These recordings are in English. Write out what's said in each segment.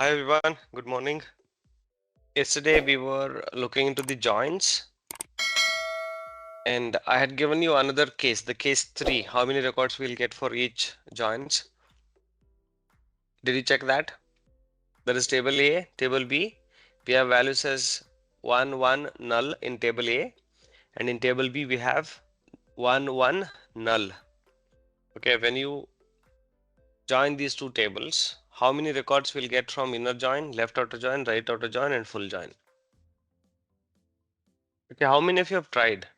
Hi everyone, good morning. Yesterday we were looking into the joins and I had given you another case, the case 3, how many records we'll get for each joins. Did you check that? There is table A, table B. We have values as 1, 1 null in table A, and in table B we have 1, 1 null. Okay, when you join these two tables, how many records we'll get from inner join, left outer join, right outer join, and full join? Okay, how many of you have tried?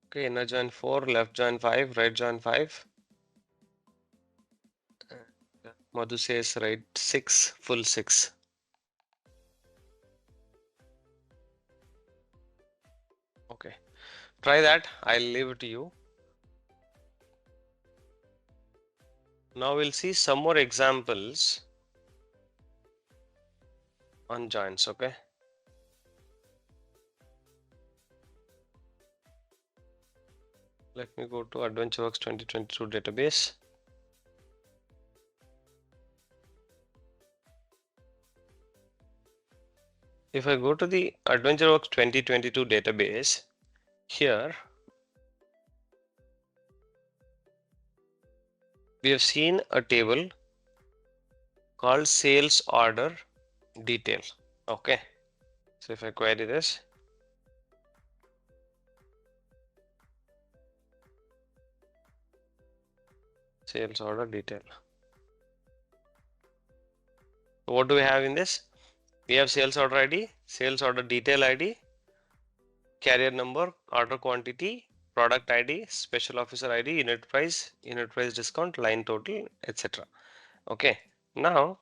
Okay, inner join 4, left join 5, right join 5. Madhu says right 6, full 6. Okay, try that. I'll leave it to you. Now we'll see some more examples on joins. Okay. Let me go to AdventureWorks 2022 database. If I go to the AdventureWorks 2022 database, here we have seen a table called sales order detail. Okay, so if I query this, sales order detail. What do we have in this? We have sales order ID, sales order detail ID, carrier number, order quantity, product ID, special officer ID, unit price discount, line total, etc. Okay, now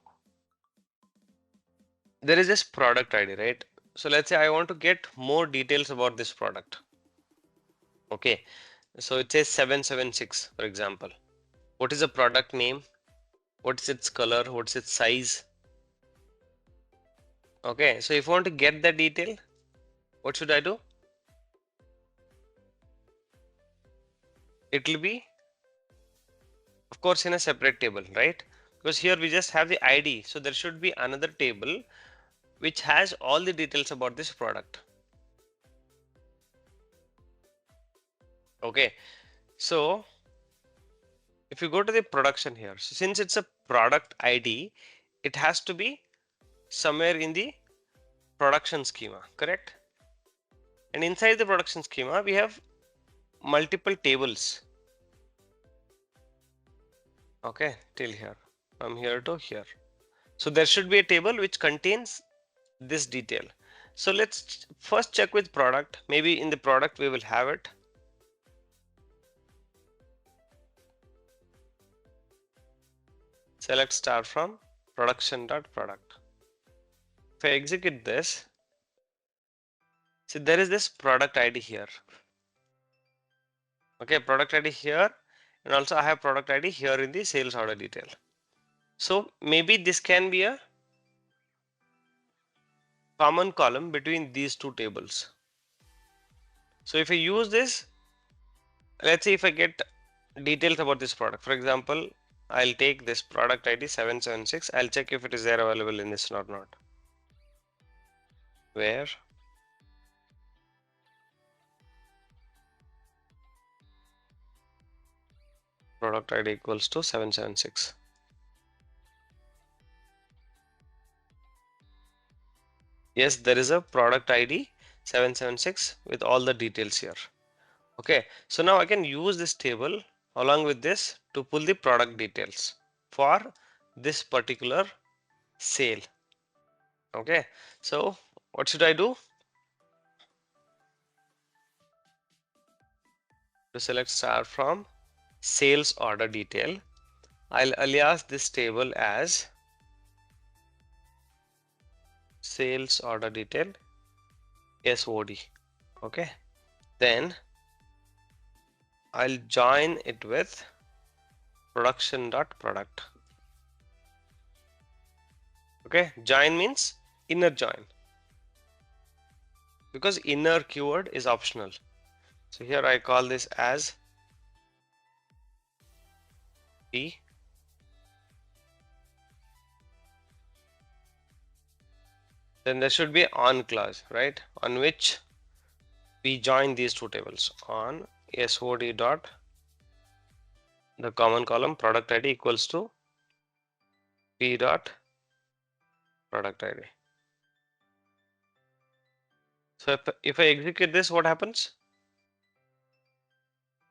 there is this product ID, right? So let's say I want to get more details about this product. Okay, so it says 776, for example. What is the product name? What's its color? What's its size? Okay, so if I want to get the detail, what should I do? It will be, of course, in a separate table, right? Because here we just have the ID, so there should be another table which has all the details about this product. Okay, so if you go to the production here, so since it's a product ID, it has to be somewhere in the production schema, correct? And inside the production schema, we have multiple tables. Okay, till here, from here to here. So there should be a table which contains this detail. So let's first check with product. Maybe in the product we will have it. Select star from production.product. If I execute this, see there is this product ID here. Okay, product ID here, and also I have product ID here in the sales order detail. So maybe this can be a common column between these two tables. So if I use this, let's say if I get details about this product, for example, I'll take this product ID 776. I'll check if it is there available in this or not. Where product ID equals to 776. Yes, there is a product ID 776 with all the details here. Okay, so now I can use this table along with this to pull the product details for this particular sale. Okay, so what should I do? To select star from sales order detail, I'll alias this table as sales order detail SOD. Okay, then I'll join it with production.product. Okay, join means inner join, because inner keyword is optional. So here I call this as P then there should be on clause, right, on which we join these two tables. On SOD dot the common column product ID equals to P dot product ID. So if I execute this, what happens?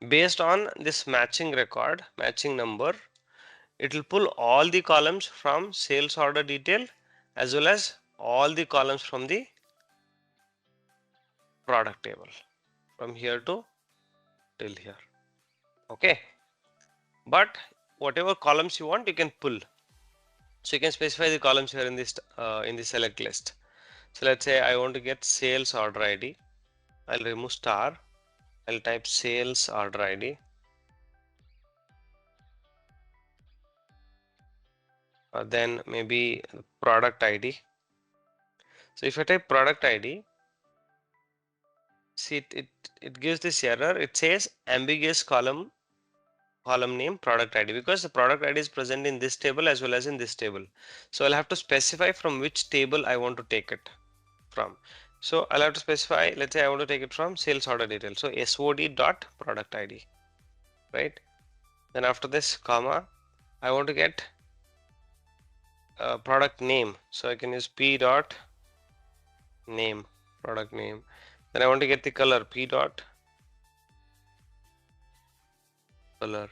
Based on this matching record, matching number, it will pull all the columns from sales order detail as well as all the columns from the product table from here to till here. Okay, but whatever columns you want, you can pull. So you can specify the columns here in the select list. So let's say I want to get sales order ID. I'll remove star. I'll type sales order ID. Then maybe product ID. So if I type product ID, see it gives this error. It says ambiguous column name product ID, because the product ID is present in this table as well as in this table. So I'll have to specify from which table I want to take it from. So I'll have to specify, let's say I want to take it from sales order detail. So SOD dot product ID, right? Then after this comma, I want to get product name. So I can use P dot name, product name. Then I want to get the color, P dot color.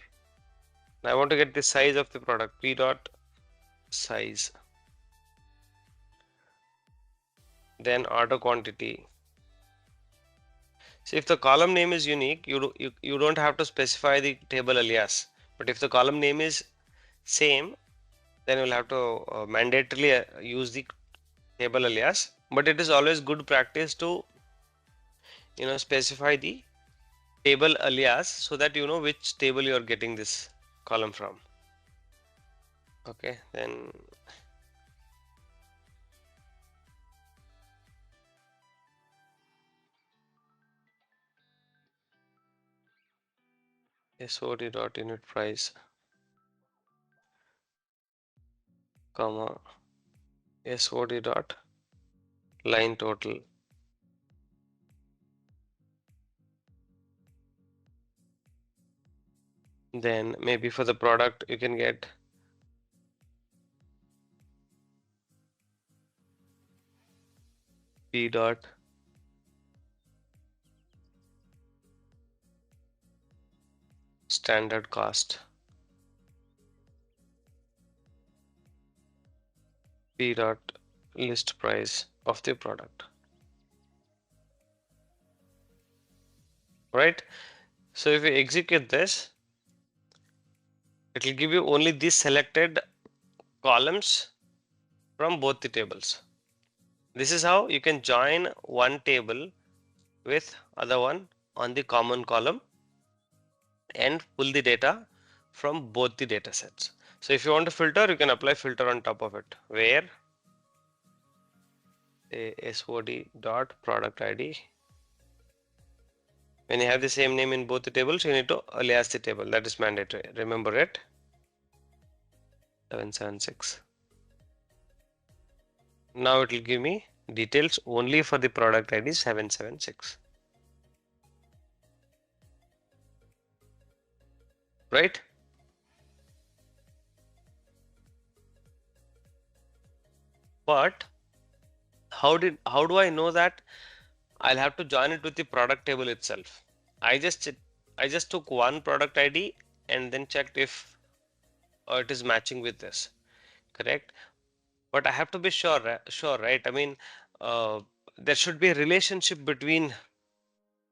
Now I want to get the size of the product, P dot size. Then order quantity. So if the column name is unique, you don't have to specify the table alias. But if the column name is same, then you'll have to mandatorily use the table alias. But it is always good practice to specify the table alias so that you know which table you are getting this column from. Okay, then SOD dot unit price, comma SOD dot line total. Then maybe for the product you can get P dot standard cost, P dot list price of the product, right? So if you execute this, it will give you only these selected columns from both the tables. This is how you can join one table with other one on the common column and pull the data from both the data sets. So if you want to filter, you can apply filter on top of it, where SOD dot product ID. When you have the same name in both the tables, you need to alias the table. That is mandatory. Remember it. 776. Now it will give me details only for the product ID 776. Right? But how do I know that I'll have to join it with the product table itself? I just took one product ID and then checked if it is matching with this, correct? But I have to be sure, right? I mean, there should be a relationship between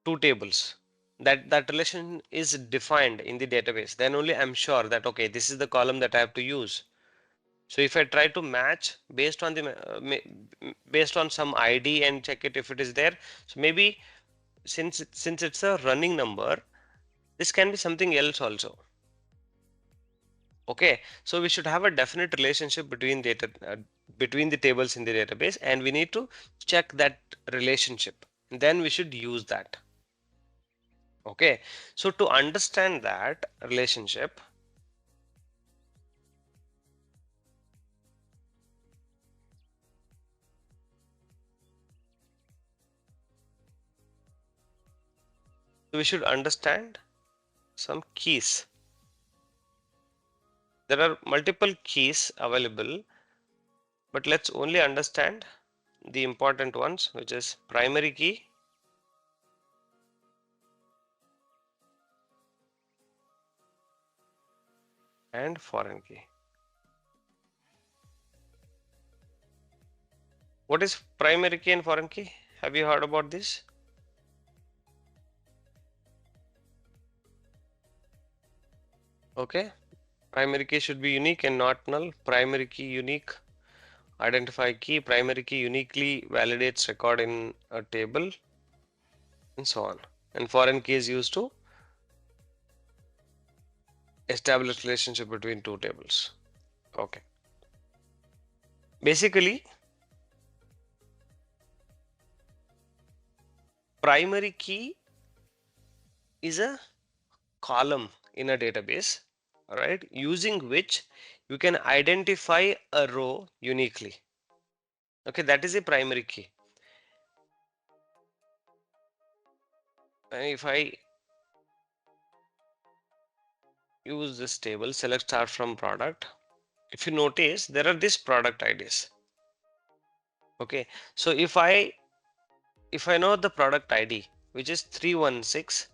two tables. That relation is defined in the database. Then only I'm sure that okay, this is the column that I have to use. So if I try to match based on based on some ID and check it if it is there, so maybe since it's a running number, this can be something else also. Okay, so we should have a definite relationship between between the tables in the database, and we need to check that relationship. Then we should use that. Okay, so to understand that relationship, So we should understand some keys. There are multiple keys available, but let's only understand the important ones, which is primary key, and foreign key. What is primary key and foreign key? Have you heard about this? Okay, primary key should be unique and not null. Primary key unique, identify key. Primary key uniquely validates record in a table, and so on. And foreign key is used to establish relationship between two tables. Okay. Basically, primary key is a column in a database, all right, using which you can identify a row uniquely. Okay, that is a primary key. And if I use this table, select star from product, if you notice there are these product IDs. Okay, so if I know the product ID, which is 316,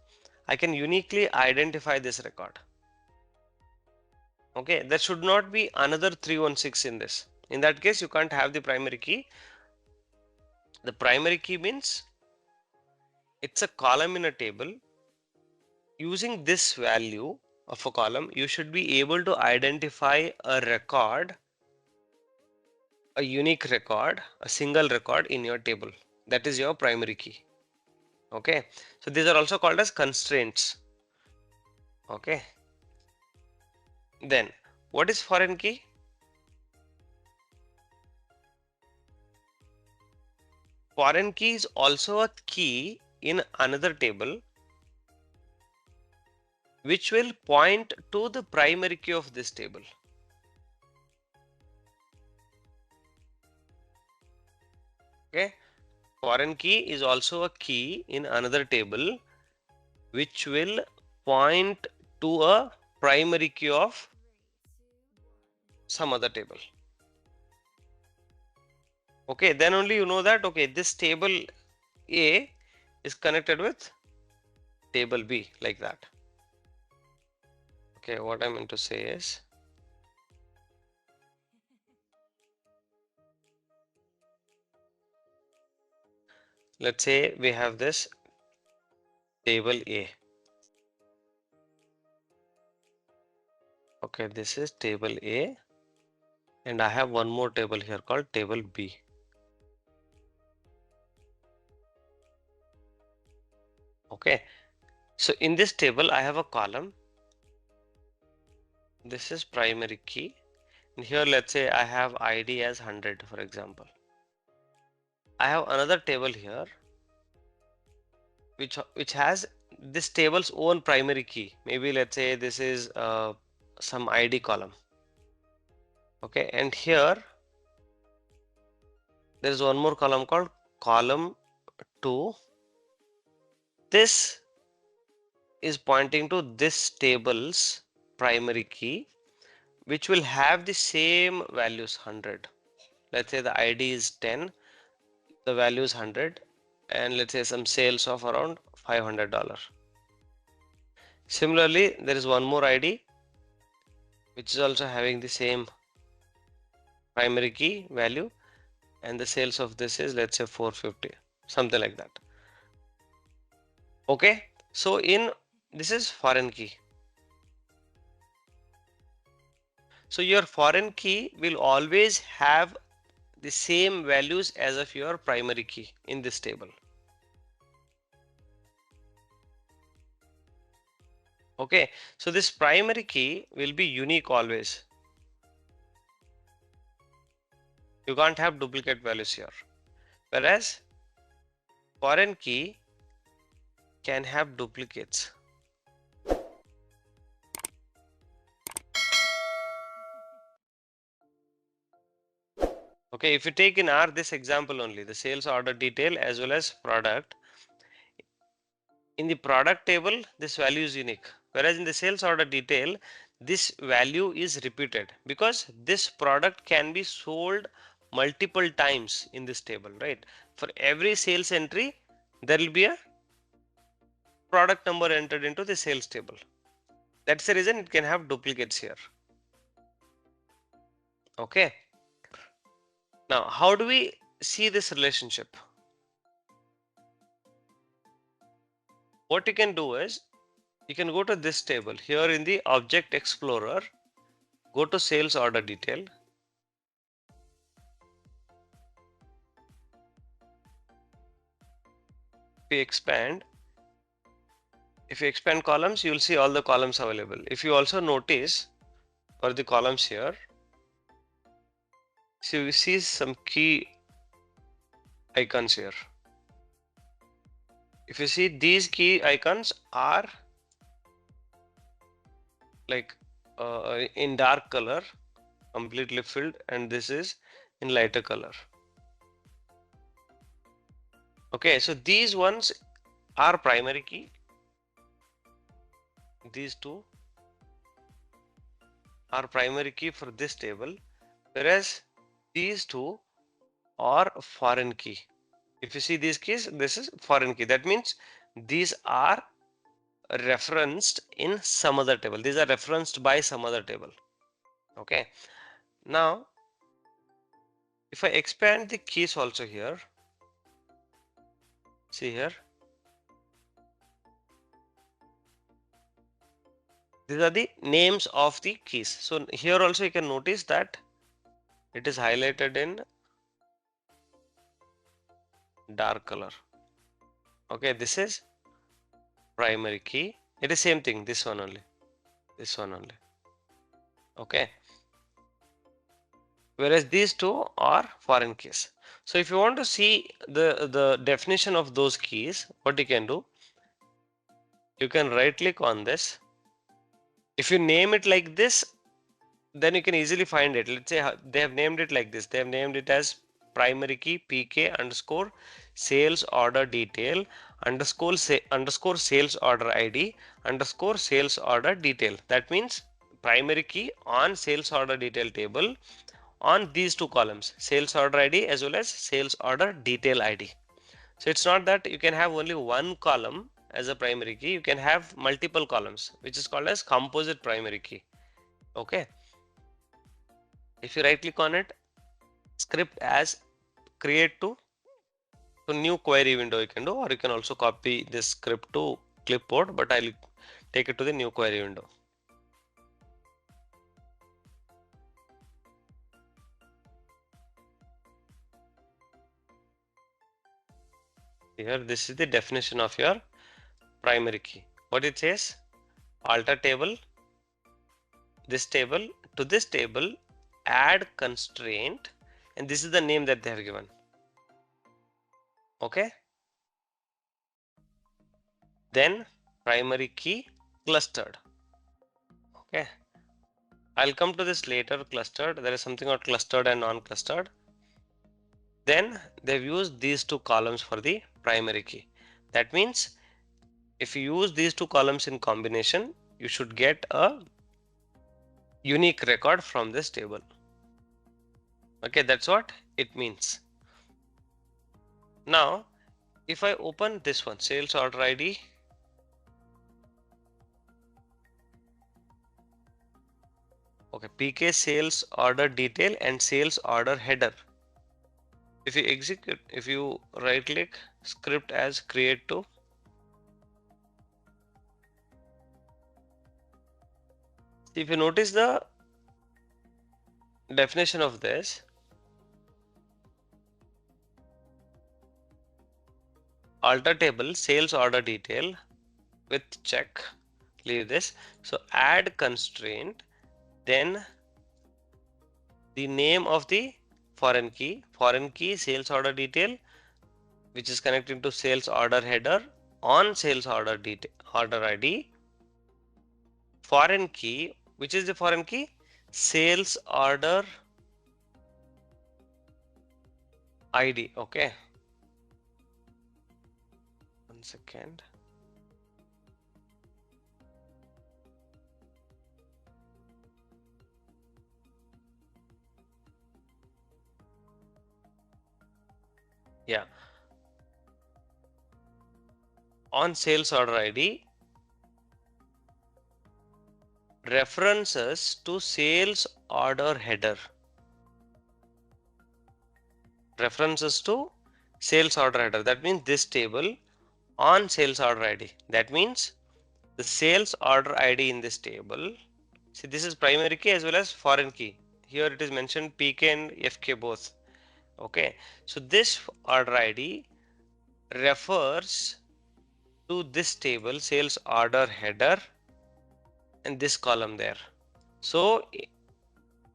I can uniquely identify this record. Okay, there should not be another 316 in this. In that case, you can't have the primary key. The primary key means it's a column in a table. Using this value of a column, you should be able to identify a record, a unique record, a single record in your table. That is your primary key. Okay, so these are also called as constraints. Okay, then what is foreign key? Foreign key is also a key in another table which will point to the primary key of this table. Okay, foreign key is also a key in another table which will point to a primary key of some other table. Okay, then only you know that, okay, this table A is connected with table B, like that. Okay, what I meant to say is, let's say we have this table A. Okay, this is table A, and I have one more table here called table B. Okay, so in this table I have a column. This is primary key, and here let's say I have ID as 100, for example. I have another table here which has this table's own primary key. Maybe let's say this is some ID column. Okay, and here there is one more column called column 2. This is pointing to this table's primary key, which will have the same values 100. Let's say the ID is 10, the value is 100, and let's say some sales of around $500. Similarly, there is one more ID which is also having the same primary key value, and the sales of this is, let's say, 450, something like that. Okay, so this is foreign key. So your foreign key will always have the same values as of your primary key in this table. Okay, so this primary key will be unique always. You can't have duplicate values here. Whereas foreign key can have duplicates. Okay, if you take in R this example only, the sales order detail as well as product, in the product table, this value is unique, whereas in the sales order detail, this value is repeated because this product can be sold multiple times in this table, right? For every sales entry, there will be a product number entered into the sales table. That's the reason it can have duplicates here. Okay. Now, how do we see this relationship? What you can do is, you can go to this table here in the Object Explorer, go to sales order detail. If you expand columns, you will see all the columns available. If you also notice for the columns here, so you see some key icons here. If you see, these key icons are like in dark color, completely filled, and this is in lighter color. Okay, so these ones are primary key. These two are primary key for this table, whereas these two are foreign key. If you see these keys, this is foreign key. That means these are referenced in some other table. These are referenced by some other table. Okay. Now, if I expand the keys also here, see here, these are the names of the keys. So here also you can notice that it is highlighted in dark color. Okay, this is primary key. It is same thing, this one only, this one only. Okay, whereas these two are foreign keys. So if you want to see the definition of those keys, what you can do, you can right click on this. If you name it like this, then you can easily find it. Let's say they have named it like this. They have named it as primary key pk underscore sales order detail underscore sales order id underscore sales order detail. That means primary key on sales order detail table on these two columns, sales order id as well as sales order detail id. So it's not that you can have only one column as a primary key, you can have multiple columns, which is called as composite primary key. Okay, if you right click on it, script as create to new query window you can do, or you can also copy this script to clipboard, but I'll take it to the new query window. Here, this is the definition of your primary key. What it says, alter table, this table, to this table add constraint, and this is the name that they have given. Okay, then primary key clustered. Okay, I'll come to this later. Clustered, there is something called clustered and non-clustered. Then they've used these two columns for the primary key. That means if you use these two columns in combination, you should get a unique record from this table. Okay, that's what it means. Now, if I open this one, sales order ID, okay, PK sales order detail and sales order header. If you execute, if you right click, script as create to, if you notice the definition of this, alter table sales order detail with check, leave this. So add constraint, then the name of the foreign key sales order detail, which is connected to sales order header on sales order detail order ID, foreign key, which is the foreign key, sales order ID. Okay, one second. Yeah. On sales order ID, references to sales order header. References to sales order header. That means this table on sales order ID. That means the sales order ID in this table. See, this is primary key as well as foreign key. Here it is mentioned PK and FK both. Okay. So this order ID refers to this table sales order header and this column there. So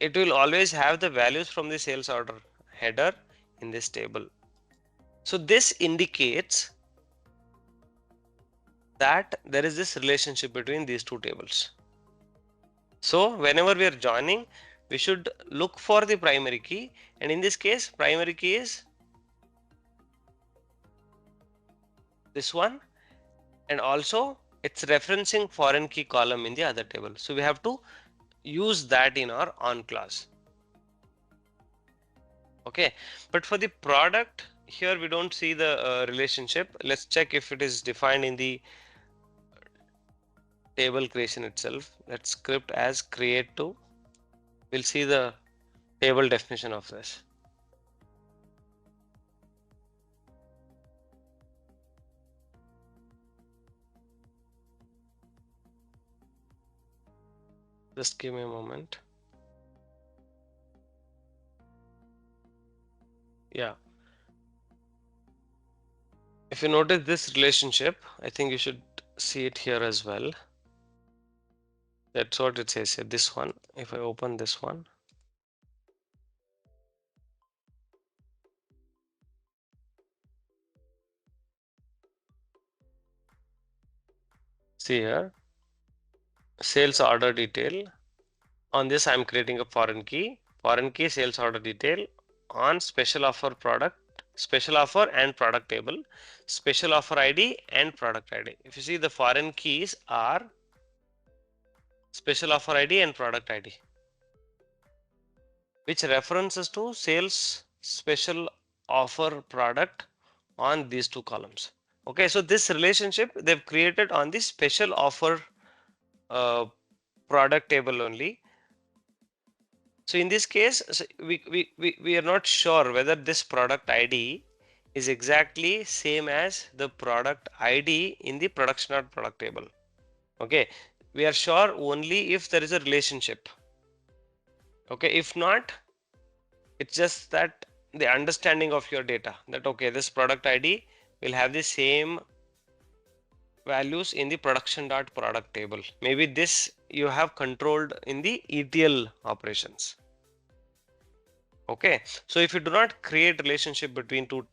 it will always have the values from the sales order header in this table. So this indicates that there is this relationship between these two tables. So whenever we are joining, we should look for the primary key, and in this case primary key is this one, and also it's referencing foreign key column in the other table. So we have to use that in our on clause. Okay, but for the product here we don't see the relationship. Let's check if it is defined in the table creation itself. Let's script as create to. We'll see the table definition of this. Just give me a moment. Yeah. If you notice this relationship, I think you should see it here as well. That's what it says here. This one, if I open this one, see here, sales order detail. On this, I'm creating a foreign key sales order detail on special offer product, special offer and product table, special offer ID and product ID. If you see, the foreign keys are special offer ID and product ID, which references to sales special offer product on these two columns. Okay, so this relationship they've created on the special offer product table only. So in this case, we are not sure whether this product ID is exactly same as the product ID in the production or product table. Okay, we are sure only if there is a relationship. Okay, if not, it's just that the understanding of your data that okay, this product ID will have the same values in the production.product table. Maybe this you have controlled in the ETL operations. Okay, so if you do not create relationship between two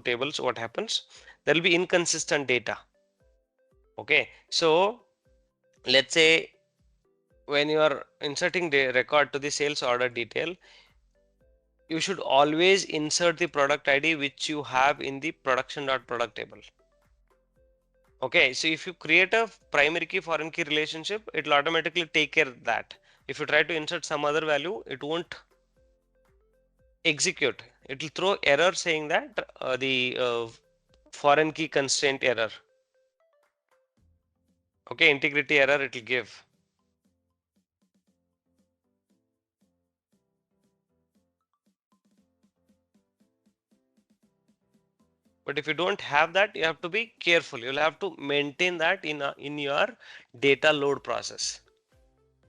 tables, what happens? There will be inconsistent data. Okay, so let's say when you are inserting the record to the sales order detail, you should always insert the product ID which you have in the production.product table. Okay, so if you create a primary key foreign key relationship, it will automatically take care of that. If you try to insert some other value, it won't execute. It will throw error saying that the foreign key constraint error. Okay, integrity error it will give. But if you don't have that, you have to be careful. You'll have to maintain that in your data load process.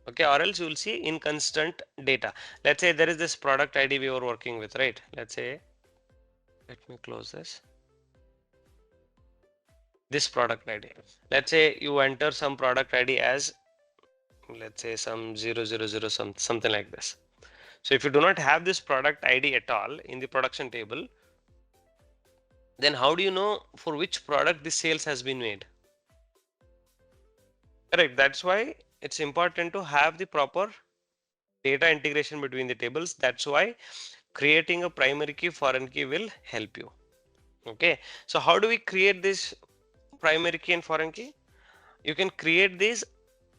Okay, or else you will see inconsistent data. Let's say there is this product ID we were working with, right? Let's say, let me close this product ID. Let's say you enter some product ID as, let's say some 000 something like this. So if you do not have this product ID at all in the production table, then how do you know for which product this sales has been made? Correct. That's why it's important to have the proper data integration between the tables. That's why creating a primary key foreign key will help you. Okay, so how do we create this primary key and foreign key? You can create this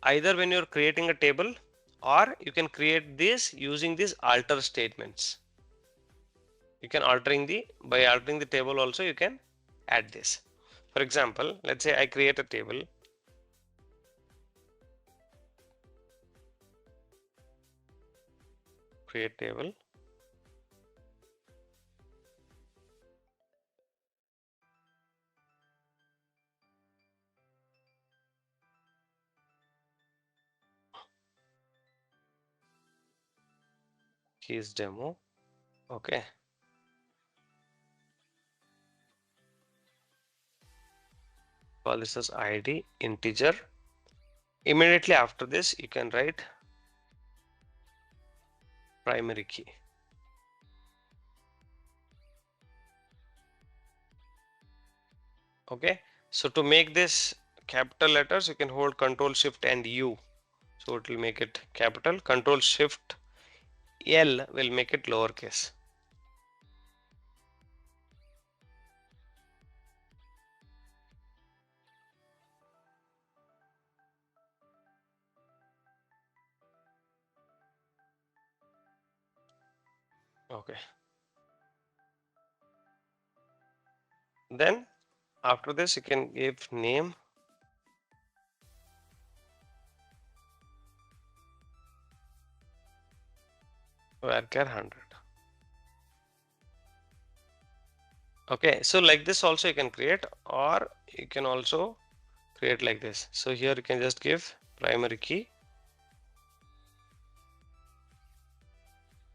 either when you're creating a table, or you can create this using these alter statements. You can by altering the table also you can add this. For example, let's say I create a table. Create table. Keys demo. Okay. Call this as ID integer. Immediately after this, you can write primary key. Okay. So to make this capital letters, you can hold Control Shift and U. So it will make it capital. Control Shift L will make it lowercase. Okay. Then after this, you can give name varchar 100. Okay, so like this also you can create, or you can also create like this. So here you can just give primary key.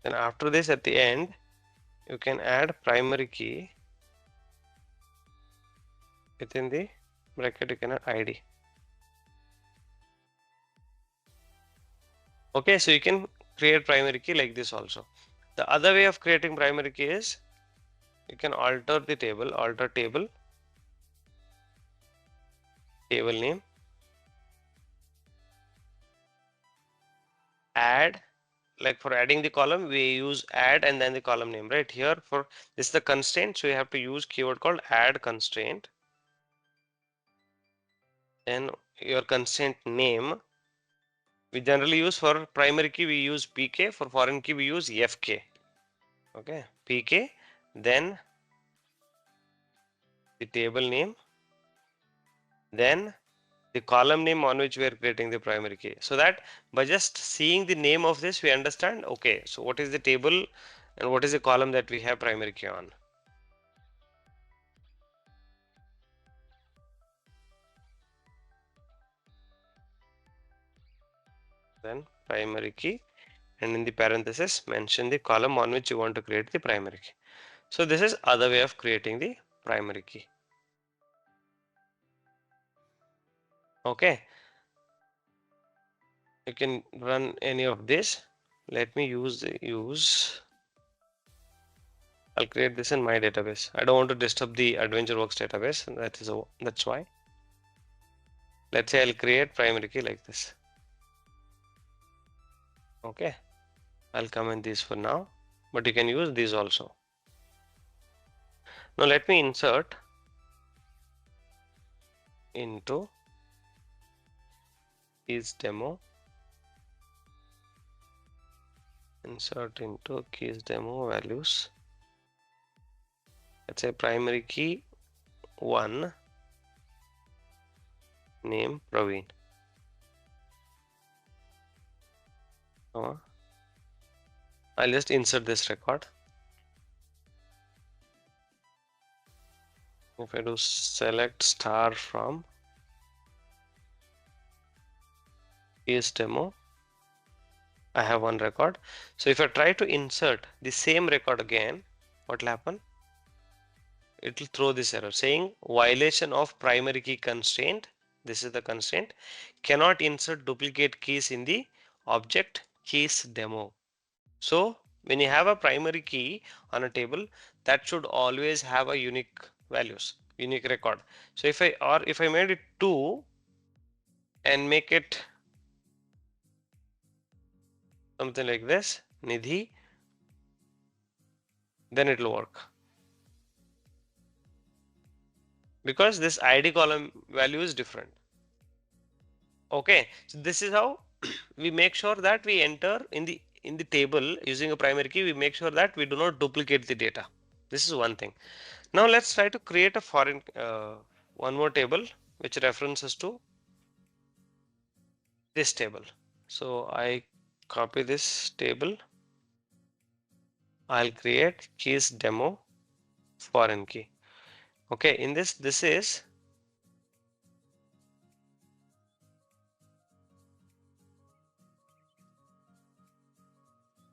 Then after this, at the end, you can add primary key. Within the bracket you can add ID. Okay, so you can create primary key like this also. The other way of creating primary key is you can alter the table, alter table, table name, add, like for adding the column we use add and then the column name, right? Here for this is the constraint, so you have to use keyword called add constraint. Then your constraint name, we generally use for primary key we use PK, for foreign key we use FK. Okay, PK, then the table name, then the column name on which we are creating the primary key, so that by just seeing the name of this we understand, okay, so what is the table and what is the column that we have primary key on. Then primary key, and in the parenthesis mention the column on which you want to create the primary key. So this is other way of creating the primary key. Okay, you can run any of this. Let me I'll create this in my database. I don't want to disturb the AdventureWorks database, that's why. Let's say I'll create primary key like this. Okay, I'll comment these for now, but you can use these also. Now let me insert into keys demo, insert into keys demo values. Let's say primary key 1, name Praveen. I'll just insert this record. If I do select star from keys demo, I have one record. So if I try to insert the same record again, what will happen? It will throw this error saying violation of primary key constraint. This is the constraint. Cannot insert duplicate keys in the object keys demo. So when you have a primary key on a table, that should always have a unique values, unique record. So if I made it 2 and make it something like this, Nidhi, then it will work. Because this ID column value is different. Okay, so this is how we make sure that we enter in the in the table using a primary key, we make sure that we do not duplicate the data. This is one thing. Now let's try to create a foreign one more table which references to this table. So I copy this table. I'll create keys demo foreign key. Okay, in this is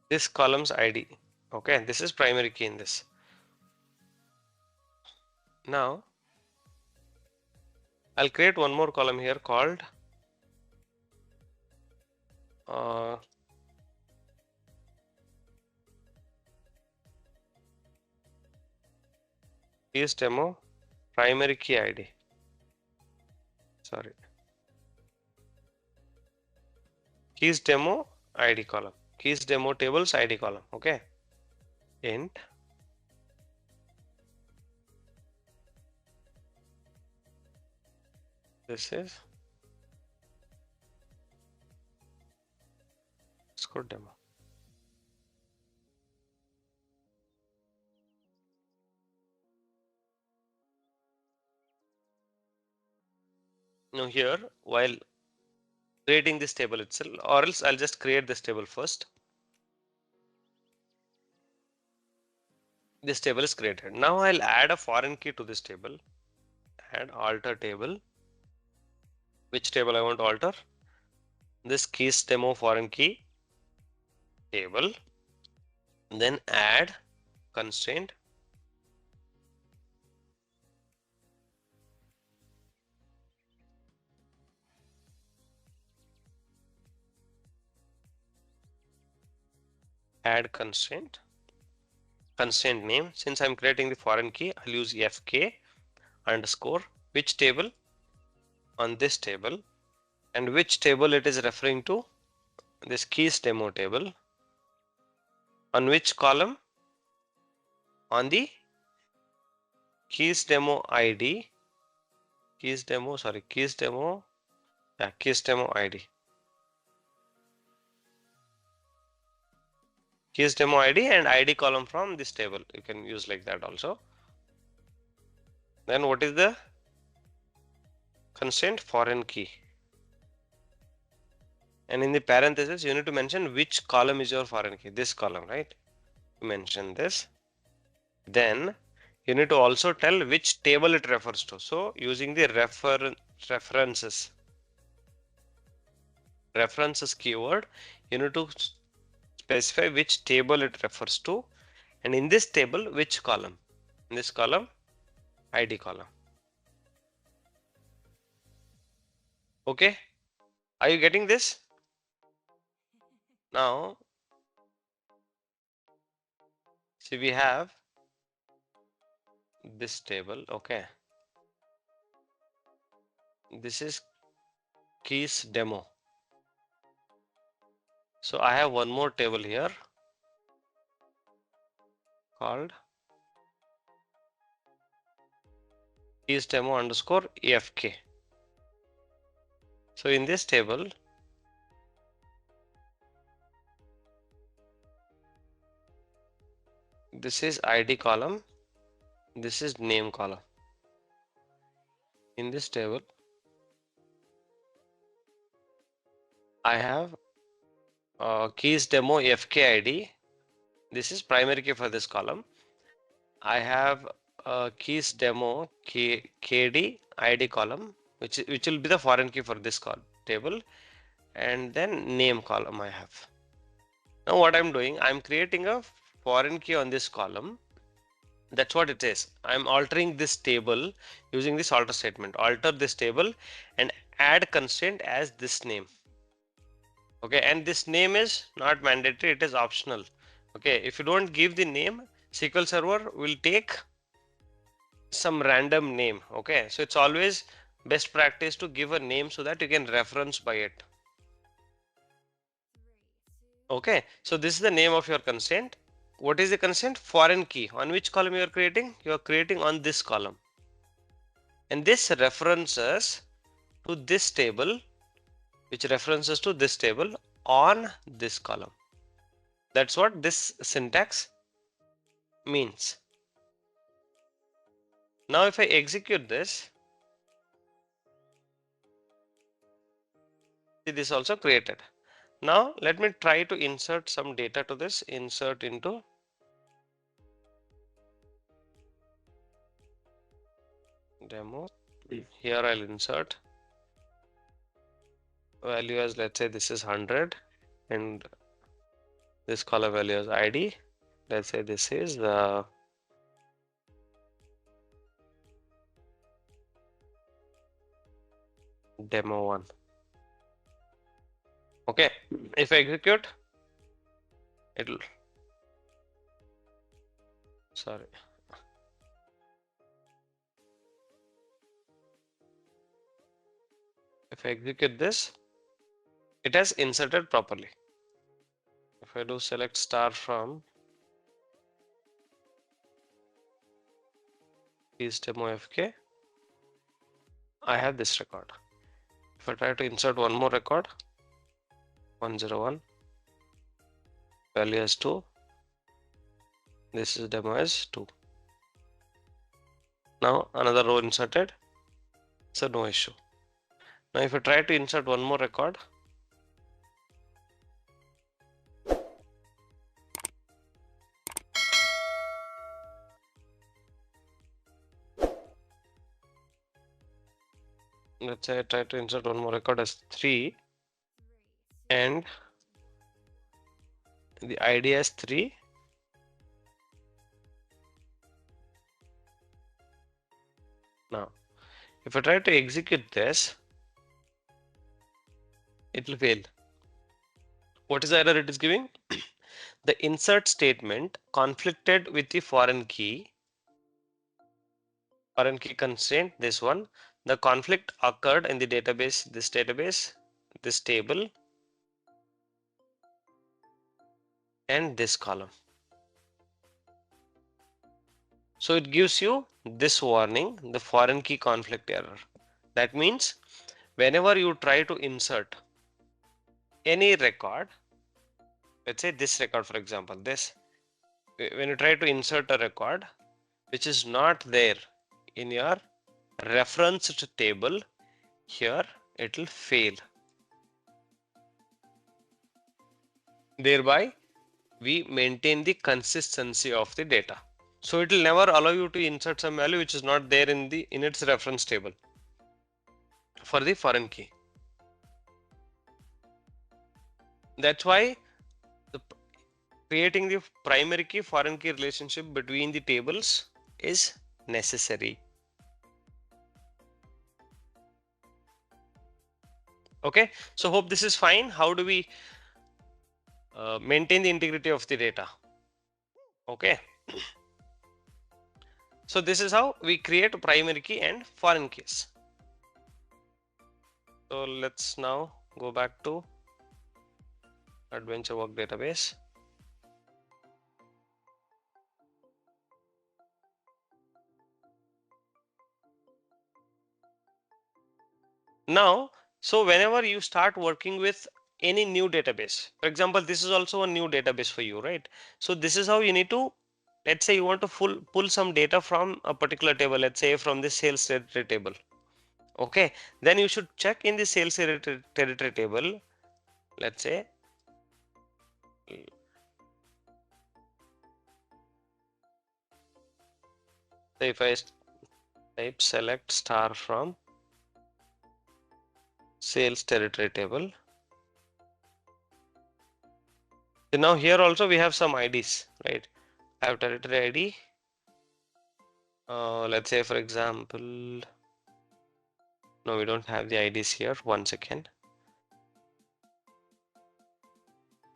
this column's ID. Okay, this is primary key in this. Now I'll create one more column here called keys demo primary key ID. Sorry, keys demo ID column, keys demo tables ID column. Okay, int this is score demo. Now here, while creating this table itself, or else I'll just create this table first. This table is created. Now I'll add a foreign key to this table. Add alter table. Which table I want to alter? This keys demo foreign key table. Then add constraint. Add constraint. Constraint name. Since I'm creating the foreign key, I'll use fk underscore which table on this table, and which table it is referring to, this keys demo table, on which column, on the keys demo ID, keys demo ID, keys demo ID and ID column from this table. You can use like that also. Then what is the constraint? Foreign key. And in the parentheses, you need to mention which column is your foreign key. This column, right? Mention this. Then you need to also tell which table it refers to. So using the references keyword, you need to specify which table it refers to, and in this table which column. In this column, ID column. Okay, are you getting this? Now see, we have this table. Okay, this is keys demo. So I have one more table here called keys demo underscore afk. So in this table, this is ID column, this is name column. In this table, I have keys demo fk ID. This is primary key for this column. I have keys demo kd ID column, which will be the foreign key for this table, and then name column I have. Now what I'm doing, I'm creating a foreign key on this column. That's what it is. I'm altering this table using this alter statement. Alter this table and add constraint as this name. Okay, and this name is not mandatory, it is optional. Okay, if you don't give the name, SQL Server will take some random name. Okay, so it's always best practice to give a name so that you can reference by it. Okay, so this is the name of your constraint. What is the constraint? Foreign key. On which column you are creating? You are creating on this column, and this references to this table, which references to this table on this column. That's what this syntax means. Now if I execute this, see, this also created. Now let me try to insert some data to this. Insert into demo. Here I'll insert value as, let's say this is 100 and this column value is ID. Let's say this is the demo one. Okay, if I execute, it'll, sorry. If I execute this, it has inserted properly. If I do select star from 𝐫𝐧𝐞, I have this record. If I try to insert one more record, 101, value as 2, this is demo as 2. Now another row inserted, so no issue. Now if I try to insert one more record, let's say I try to insert one more record as 3 and the ID as 3. Now if I try to execute this, it will fail. What is the error it is giving? The insert statement conflicted with the foreign key constraint, this one. The conflict occurred in the database, this table, and this column. So it gives you this warning, the foreign key conflict error. That means whenever you try to insert any record, let's say this record, for example, this, when you try to insert a record which is not there in your referenced table, here it will fail. Thereby we maintain the consistency of the data. So it will never allow you to insert some value which is not there in its reference table for the foreign key. That's why creating the primary key foreign key relationship between the tables is necessary. Okay, so hope this is fine. How do we maintain the integrity of the data? Okay, so this is how we create primary key and foreign keys. So let's now go back to Adventure Work database. Now, so whenever you start working with any new database, for example, this is also a new database for you, right? So this is how you need to, let's say you want to pull some data from a particular table, let's say from the sales territory table. Okay, then you should check in the sales territory table. Let's say if I type select star from sales territory table. So now here also we have some IDs, right? I have territory ID. Let's say for example, no, we don't have the IDs here. One second.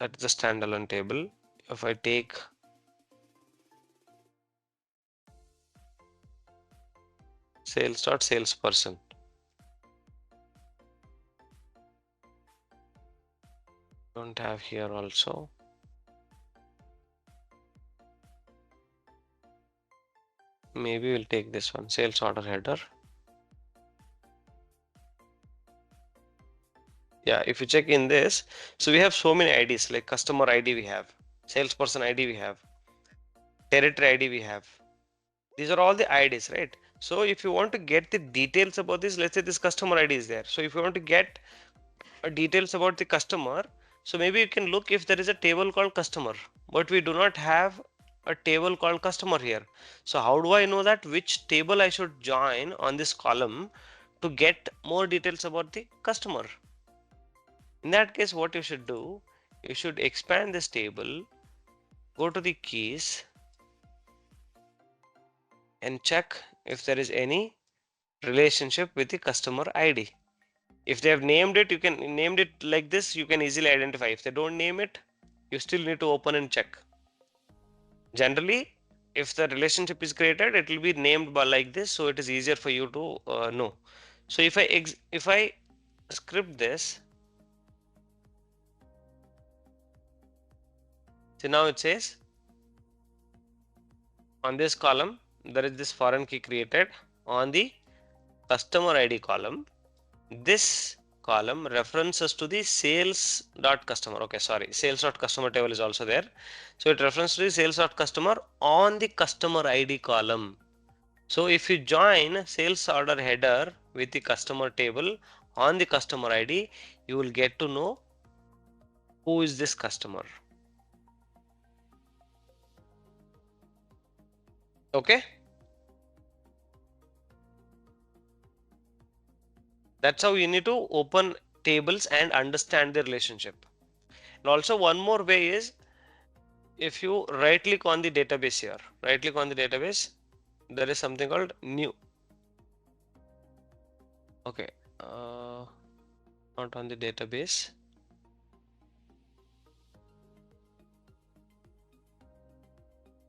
That is the standalone table. If I take sales.salesperson, don't have here also. Maybe we'll take this one, sales order header. Yeah, if you check in this, so we have so many IDs, like customer ID we have, salesperson ID we have, territory ID we have. These are all the IDs, right? So if you want to get the details about this, let's say this customer ID is there. So if you want to get details about the customer, so maybe you can look if there is a table called customer, but we do not have a table called customer here. So how do I know that which table I should join on this column to get more details about the customer? In that case, what you should do, you should expand this table, go to the keys and check if there is any relationship with the customer ID. If they have named it, you can name it like this, you can easily identify. If they don't name it, you still need to open and check. Generally, if the relationship is created, it will be named by like this, so it is easier for you to know. So if I script this, so now it says on this column there is this foreign key created. On the customer ID column, this column references to the sales.customer. Okay, sorry, sales.customer table is also there. So it references to the sales.customer on the customer ID column. So if you join sales order header with the customer table on the customer ID, you will get to know who is this customer. Okay. That's how you need to open tables and understand the relationship. And also one more way is, if you right click on the database here, right click on the database, there is something called new. Okay, not on the database.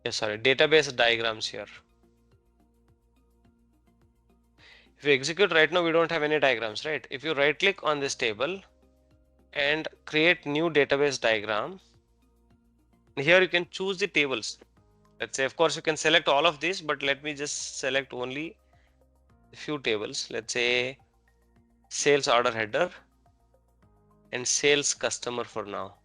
Yes, sorry, database diagrams here. If you execute right now, we don't have any diagrams, right? If you right click on this table and create new database diagram, here you can choose the tables. Let's say, of course, you can select all of these, but let me just select only a few tables. Let's say sales order header and sales customer for now.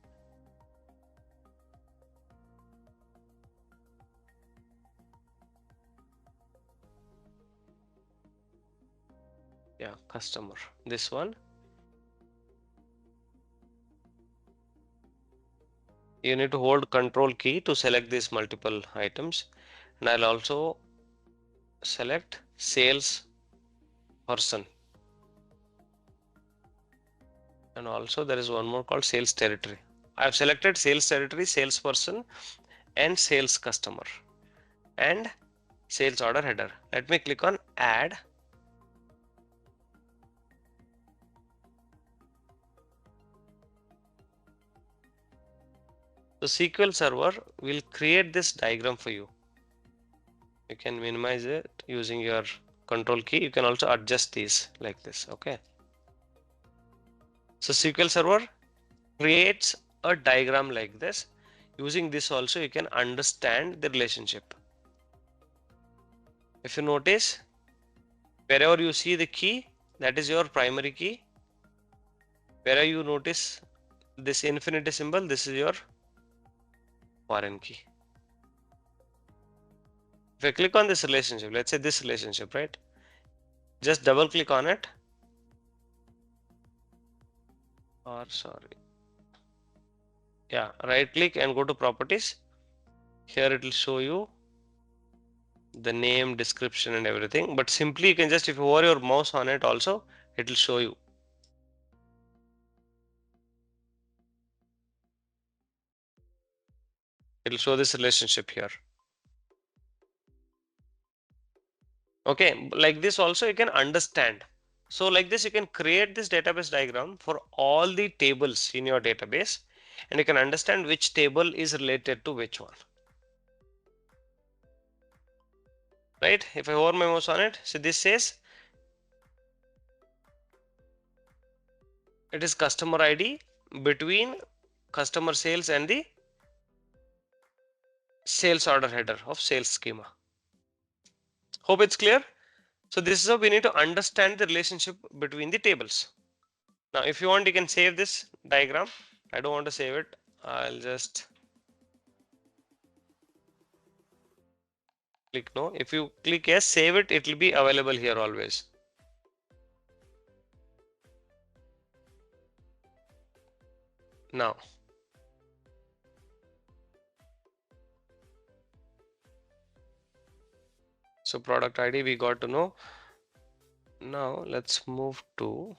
Yeah, customer, this one. You need to hold control key to select these multiple items, and I'll also select sales person, and also there is one more called sales territory. I've selected sales territory, salesperson, and sales customer, and sales order header. Let me click on add. So SQL Server will create this diagram for you. You can minimize it using your control key. You can also adjust these like this. Okay. So SQL Server creates a diagram like this. Using this also you can understand the relationship. If you notice, wherever you see the key, that is your primary key. Wherever you notice this infinity symbol, this is your foreign key. If I click on this relationship, let's say this relationship, right? Just double click on it. Or sorry. Yeah, right click and go to properties. Here it will show you the name, description and everything. But simply you can just, if you hover your mouse on it also, it will show you. It will show this relationship here. Okay, like this also you can understand. So like this you can create this database diagram for all the tables in your database, and you can understand which table is related to which one. Right? If I hover my mouse on it, so this says it is customer ID between customer sales and the sales order header of sales schema. Hope it's clear. So this is how we need to understand the relationship between the tables. Now if you want, you can save this diagram. I don't want to save it. I'll just Click no. If you click yes, save it, it will be available here always. Now, so product ID we got to know. Now let's move to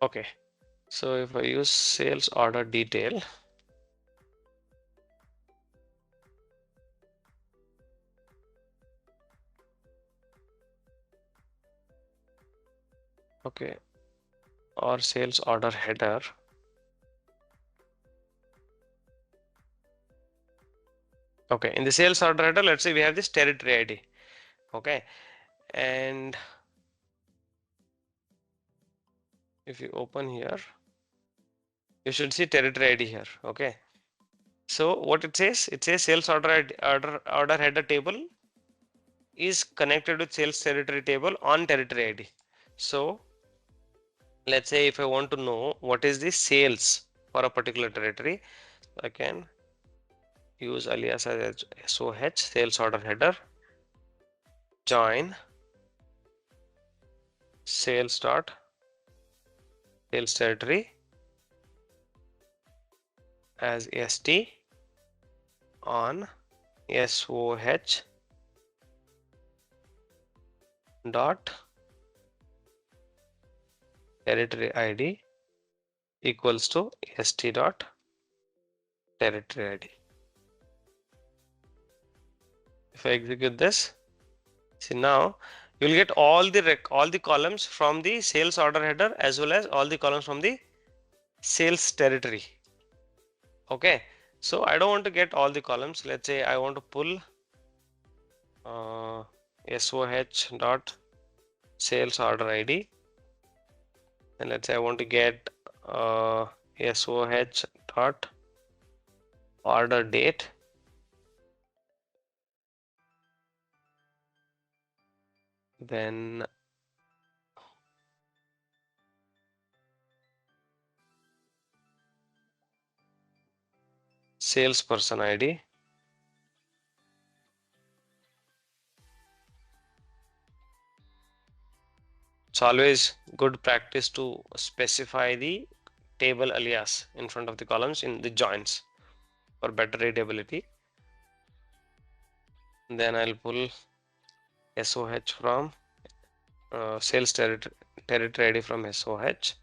okay. So if I use sales order detail, okay, or sales order header, okay, in the sales order header, let's say we have this territory ID, okay, and if you open here, you should see territory ID here, okay. So what it says sales order header table is connected with sales territory table on territory ID. So let's say if I want to know what is the sales for a particular territory, I can use alias as SOH sales order header join sales dot sales territory as ST on SOH dot territory ID equals to ST dot territory ID. If I execute this, see now you'll get all the columns from the sales order header as well as all the columns from the sales territory. Okay, so I don't want to get all the columns. Let's say I want to pull SOH dot sales order ID, and let's say I want to get SOH dot order date, then salesperson ID, it's always good practice to specify the table alias in front of the columns in the joins for better readability. Then I'll pull SOH from sales territory ID from SOH,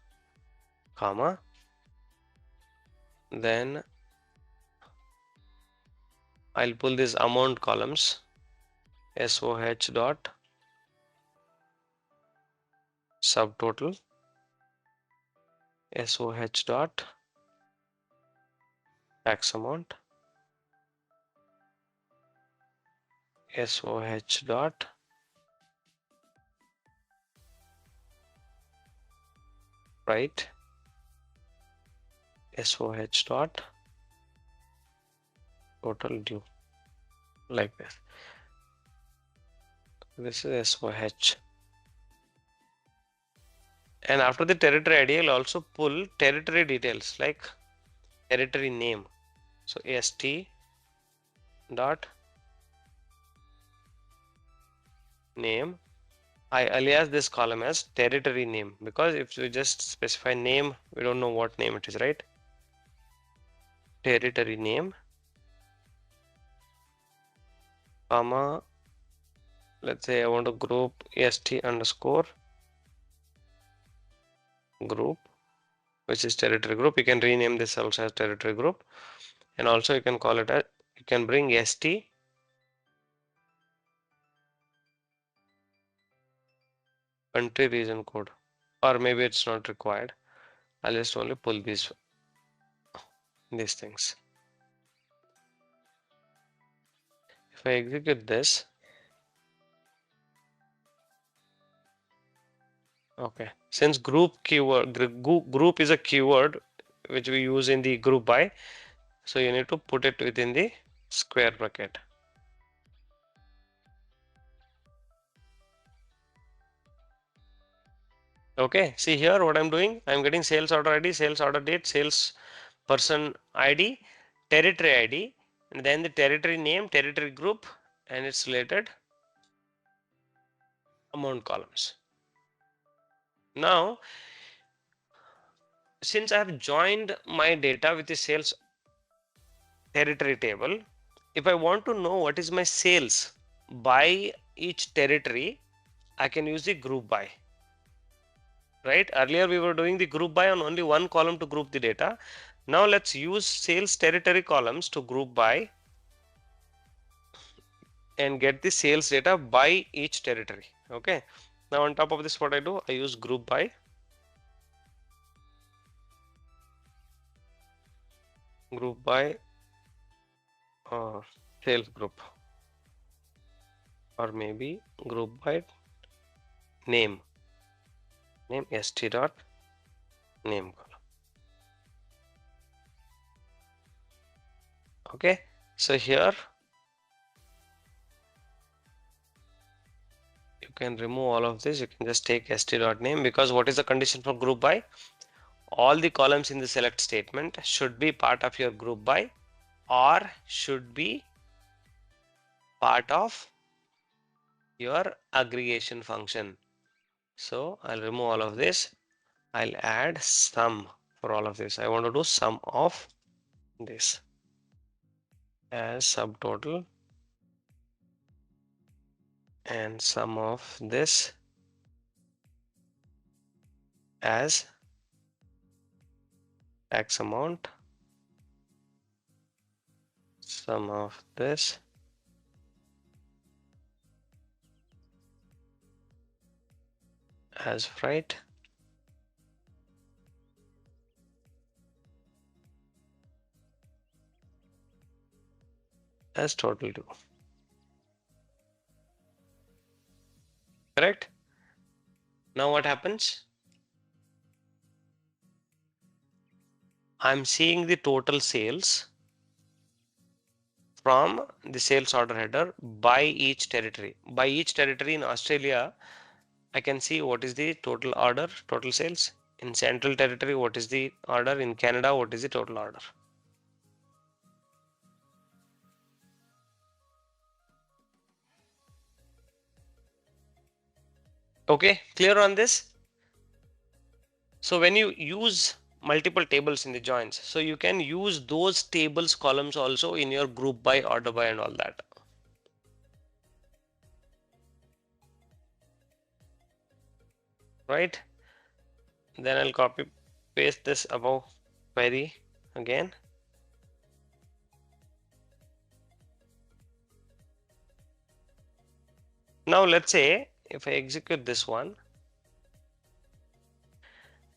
comma, then I'll pull these amount columns SOH dot subtotal, SOH dot tax amount, SOH dot right, SOH dot total due, like this. This is SOH. And after the territory ID, I'll also pull territory details like territory name. So ST dot name. I alias this column as territory name, because if you just specify name, we don't know what name it is, right? Territory name, comma, let's say I want to group ST underscore group, which is territory group. You can rename this also as territory group, and also you can call it as, you can bring ST country region code, or maybe it's not required. I'll just only pull these things. If I execute this, okay, since group keyword, group is a keyword which we use in the group by, So you need to put it within the square bracket. Okay, see here what I'm doing. I'm getting sales order ID, sales order date, sales person ID, territory ID, and then the territory name, territory group, and its related amount columns. Now, since I have joined my data with the sales territory table, if I want to know what is my sales by each territory, I can use the group by. Right? Earlier we were doing the group by on only one column to group the data. Now let's use sales territory columns to group by and get the sales data by each territory. Okay. Now on top of this, what I do, I use group by. Group by sales group, or maybe group by name st dot name column. Okay, so here you can remove all of this. You can just take st dot name, because what is the condition for group by? All the columns in the select statement should be part of your group by, or should be part of your aggregation function. So I'll remove all of this. I'll add sum for all of this. I want to do sum of this as subtotal, and sum of this as X amount, sum of this as freight, as total due. Correct? Now what happens? I'm seeing the total sales from the sales order header by each territory. By each territory in Australia, I can see what is the total order, total sales. In Central Territory, what is the order? In Canada, what is the total order? Okay, clear on this? So when you use multiple tables in the joins, so you can use those tables columns also in your group by, order by, and all that. Right? Then I'll copy paste this above query again. Now let's say if I execute this one,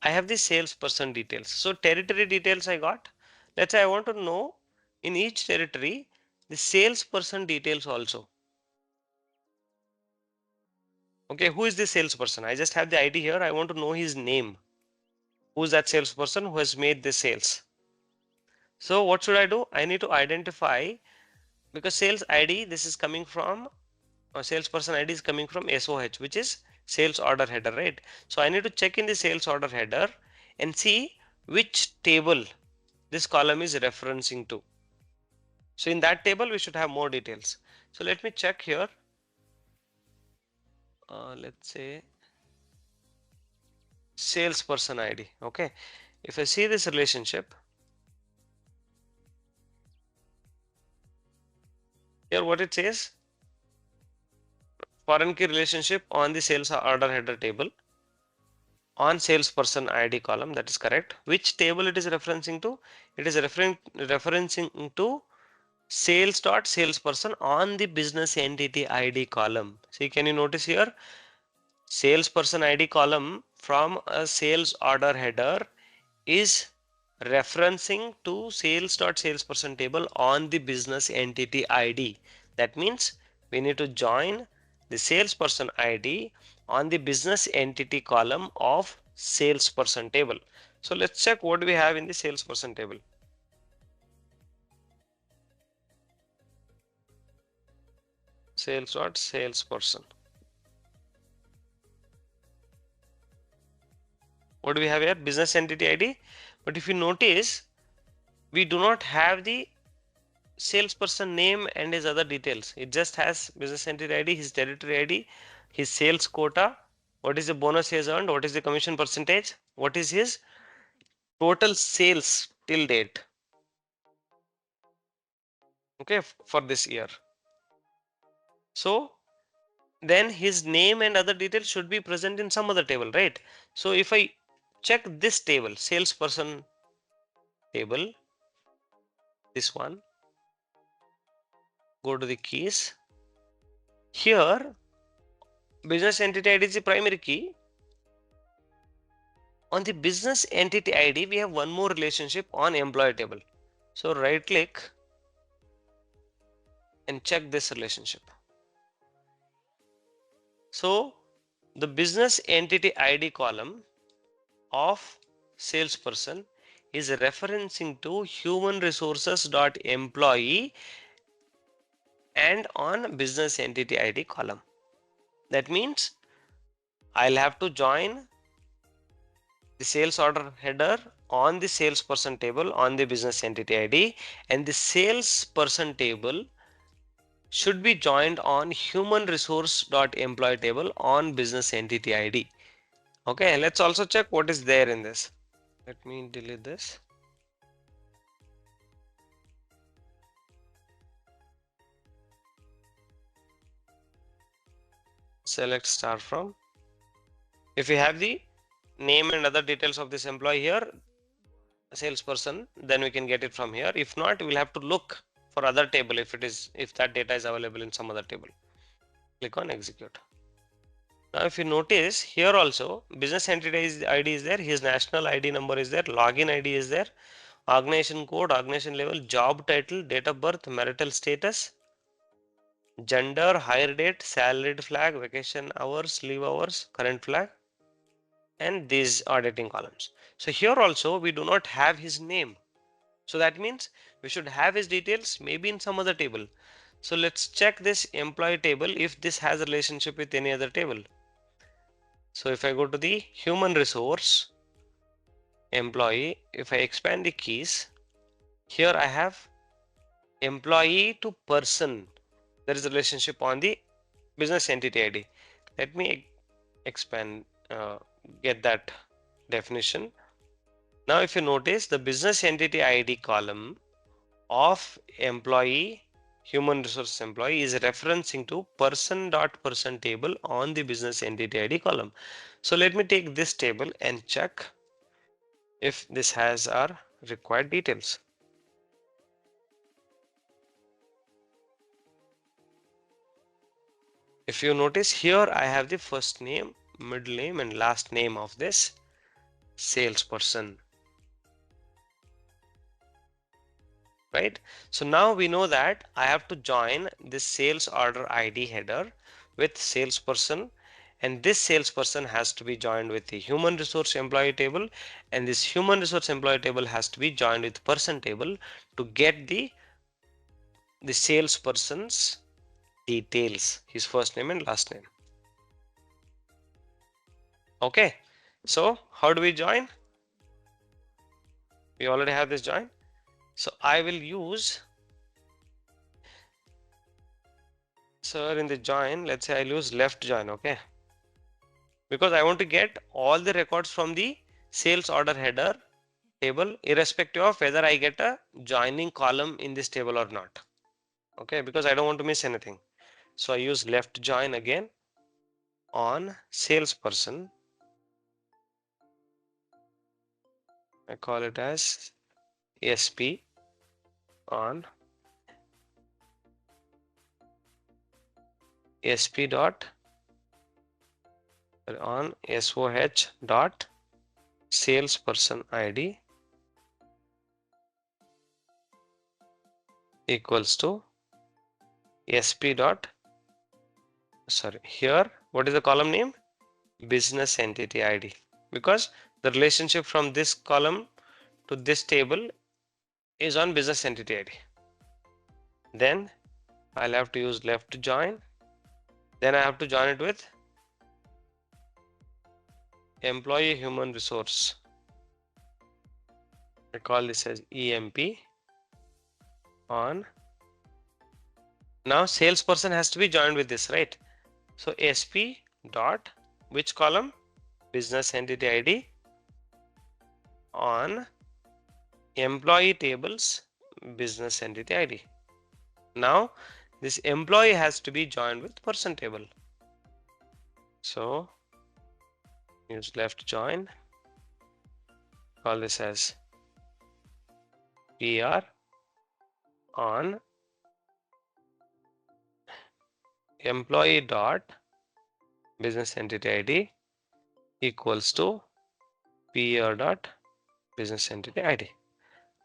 I have the salesperson details. So territory details I got. Let's say I want to know in each territory the salesperson details also. Okay, who is this salesperson? I just have the ID here. I want to know his name. Who is that salesperson who has made the sales? So what should I do? I need to identify, because sales ID, this is coming from, salesperson ID is coming from SOH, which is sales order header, right? So I need to check in the sales order header and see which table this column is referencing to. So in that table, we should have more details. So let me check here. Let's say salesperson ID. Okay. If I see this relationship, here what it says, foreign key relationship on the sales order header table on salesperson ID column. That is correct. Which table it is referencing to? It is referencing to sales.salesperson on the business entity ID column. See, can you notice here? Salesperson ID column from a sales order header is referencing to sales.salesperson table on the business entity ID. That means we need to join the salesperson ID on the business entity column of salesperson table. So let's check what we have in the salesperson table. Salesperson. What do we have here? Business entity ID. But if you notice, we do not have the salesperson name and his other details. It just has business entity ID, his territory ID, his sales quota, what is the bonus he has earned, what is the commission percentage, what is his total sales till date, okay, for this year. So then his name and other details should be present in some other table, right? So if I check this table, salesperson table, this one, go to the keys. Here, business entity ID is the primary key. On the business entity ID, we have one more relationship on employee table. So right click and check this relationship. So the business entity ID column of salesperson is referencing to human resources.employee and on business entity ID column. That means I'll have to join the sales order header on the salesperson table on the business entity ID, and the salesperson table should be joined on human resource.employee table on business entity ID. Okay, let's also check what is there in this. Let me delete this. Select star from. If we have the name and other details of this employee here, salesperson, then we can get it from here. If not, we'll have to look for other table if that data is available in some other table. Click on execute. Now if you notice here also, business entity ID is there, his national ID number is there, login ID is there, organization code, organization level, job title, date of birth, marital status, gender, hire date, salaried flag, vacation hours, leave hours, current flag, and these auditing columns. So here also we do not have his name. So that means we should have his details maybe in some other table. So let's check this employee table if this has a relationship with any other table. So if I go to the human resource employee, if I expand the keys, here I have employee to person. There is a relationship on the business entity ID. Let me expand, get that definition. Now if you notice, the business entity ID column of employee, human resource employee, is referencing to person.person table on the business entity ID column. So let me take this table and check if this has our required details. If you notice here, I have the first name, middle name, and last name of this salesperson. Right? So now we know that I have to join this sales order ID header with salesperson, and this salesperson has to be joined with the human resource employee table, and this human resource employee table has to be joined with person table to get the salesperson's details, his first name and last name. Okay, so how do we join? We already have this join. So I will use, so in the join, let's say I'll use left join, okay? Because I want to get all the records from the sales order header table, irrespective of whether I get a joining column in this table or not. Okay, because I don't want to miss anything. So I use left join again on salesperson. I call it as SP on SP dot on SOH dot salesperson ID equals to SP dot, sorry, here what is the column name? Business entity ID, because the relationship from this column to this table is on business entity ID. Then I'll have to use left join Then I have to join it with employee human resource. I call this as EMP on. Now salesperson has to be joined with this, right? So SP dot which column? Business entity ID on employee tables business entity ID. Now this employee has to be joined with person table. So use left join, call this as PR on employee dot business entity ID equals to PR dot business entity ID.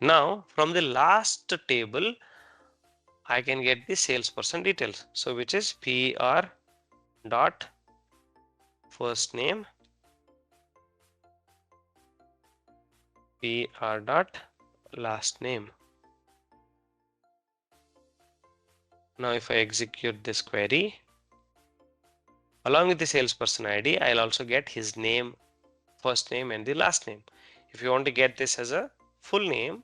Now from the last table I can get the salesperson details. So which is PR dot first name, PR dot last name. Now if I execute this query, along with the salesperson ID, I'll also get his name, first name and the last name. If you want to get this as a full name,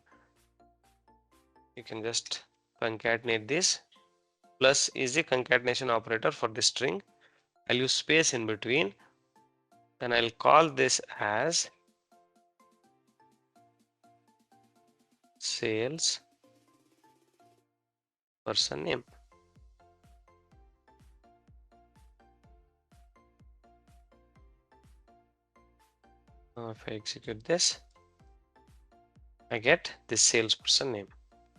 you can just concatenate this. Plus is the concatenation operator for the string. I'll use space in between and I'll call this as sales person name. Now if I execute this, I get this salesperson name.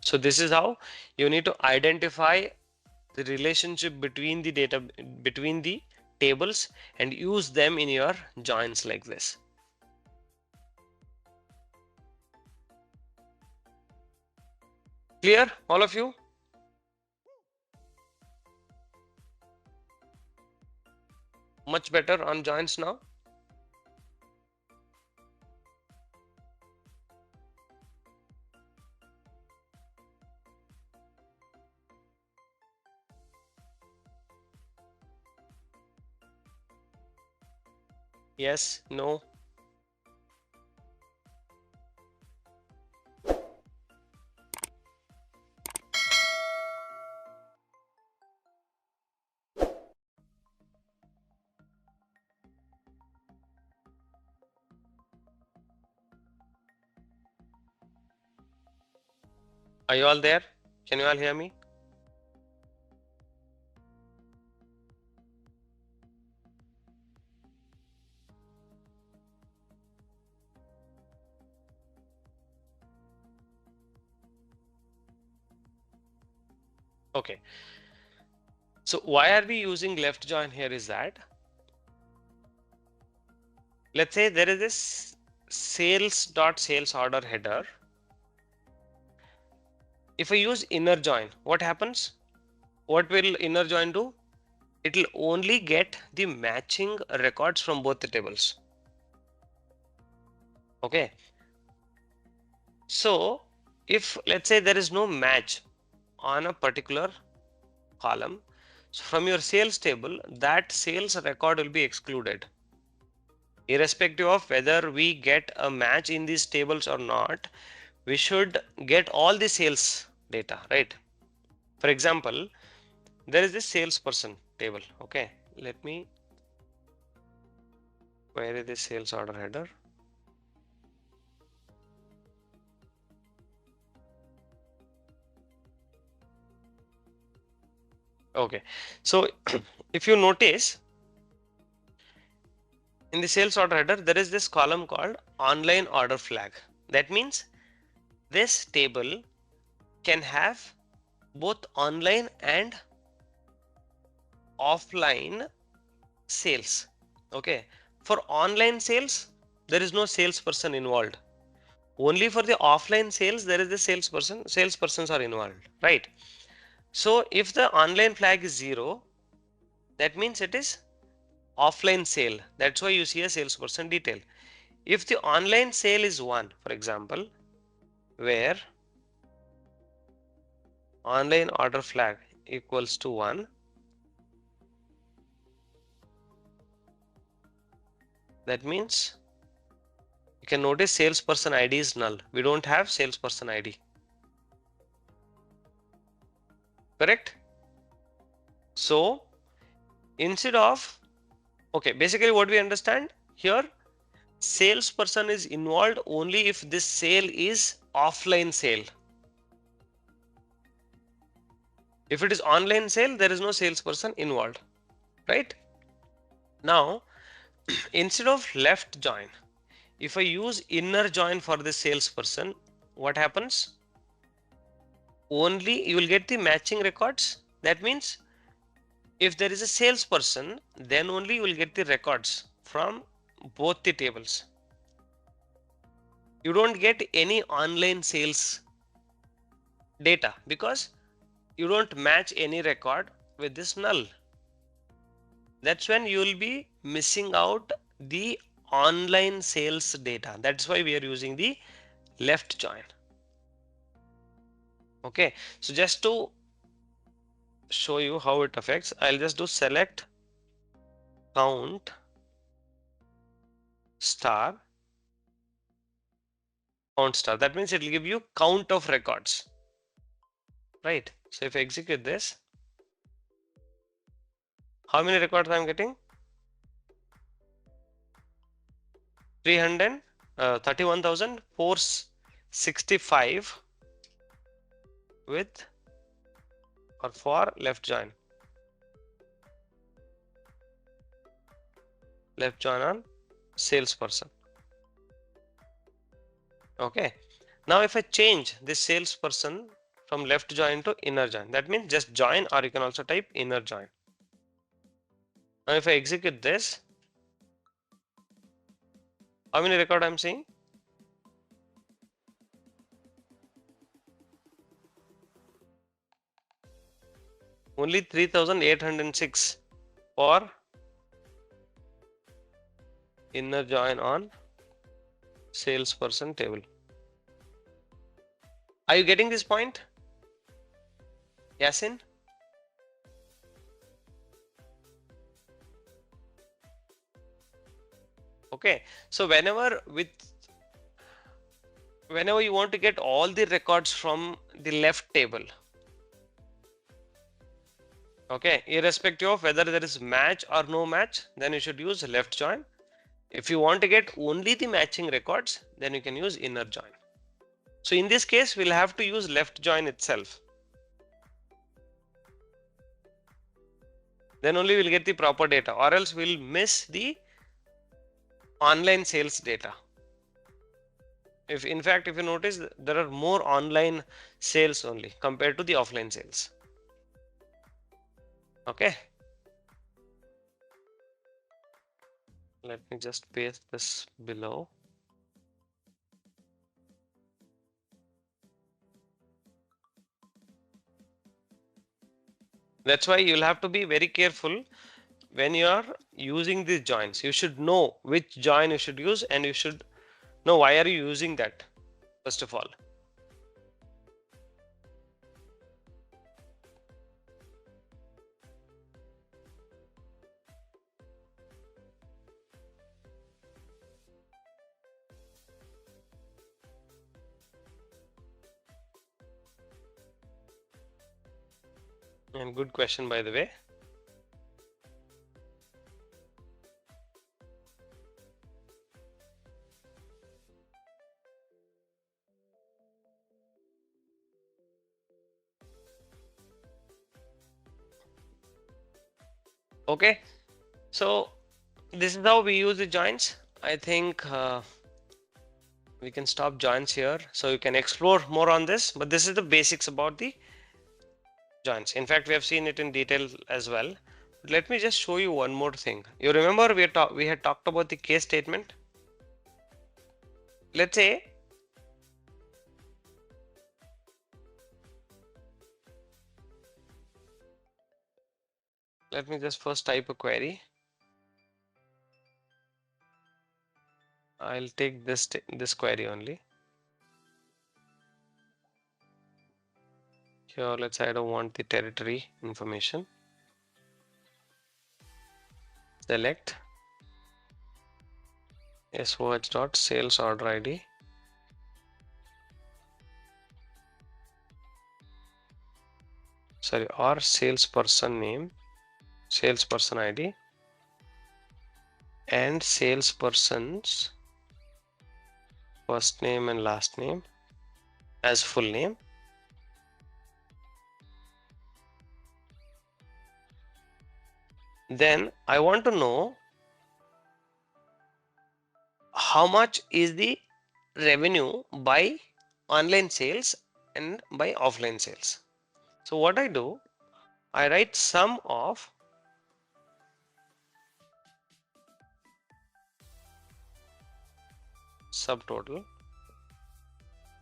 So this is how you need to identify the relationship between the data, between the tables and use them in your joins like this. Clear, all of you? Much better on joins now? Yes, no? Are you all there? Can you all hear me? Okay. So why are we using left join here is that, let's say there is this sales order header. If I use inner join, what happens? What will inner join do? It will only get the matching records from both the tables. Okay. So if let's say there is no match on a particular column, so from your sales table, that sales record will be excluded. Irrespective of whether we get a match in these tables or not, we should get all the sales data, right? For example, there is this salesperson table. Okay, let me query this sales order header. Okay, so if you notice in the sales order header, there is this column called online order flag. That means this table can have both online and offline sales. Okay, for online sales, there is no salesperson involved. Only for the offline sales, there is the salespersons are involved, right? So if the online flag is 0, that means it is offline sale. That's why you see a salesperson detail. If the online sale is 1, for example, where online order flag equals to 1, That means you can notice salesperson ID is null. We don't have salesperson ID. Correct? So instead of, okay, basically what we understand here, salesperson is involved only if this sale is offline sale. If it is online sale, there is no salesperson involved, right? Now, instead of left join, if I use inner join for the salesperson, what happens? Only you will get the matching records. That means if there is a salesperson, then only you will get the records from both the tables. You don't get any online sales data because you don't match any record with this null. That's when you will be missing out the online sales data. That's why we are using the left join. Okay, so just to show you how it affects, I'll just do select count star count star. That means it will give you count of records, right? So if I execute this, how many records I'm getting? 31,465 with or for left join on salesperson. Okay, now if I change this salesperson from left join to inner join, that means just join, or you can also type inner join. Now if I execute this, how many record I'm seeing? Only 3,806 for inner join on salesperson table. Are you getting this point, Yasin? Okay, so whenever you want to get all the records from the left table, okay, irrespective of whether there is match or no match, then you should use left join. If you want to get only the matching records, then you can use inner join. So in this case, we'll have to use left join itself. Then only we'll get the proper data, or else we'll miss the online sales data. If in fact, if you notice, there are more online sales only compared to the offline sales. Okay. Let me just paste this below. That's why you'll have to be very careful when you are using these joins. You should know which join you should use, and you should know why are you using that, first of all. And good question, by the way. Okay, so this is how we use the joins. I think we can stop joins here, so you can explore more on this, but this is the basics about the joins. In fact, we have seen it in detail as well. Let me just show you one more thing. You remember we had talked about the case statement. Let's say let me just first type a query. I'll take this query only. Here, let's say I don't want the territory information. Select SOH dot sales order ID. Sorry, or salesperson name, salesperson ID, and salesperson's first name and last name as full name. Then I want to know how much is the revenue by online sales and by offline sales. So what I do, I write sum of subtotal,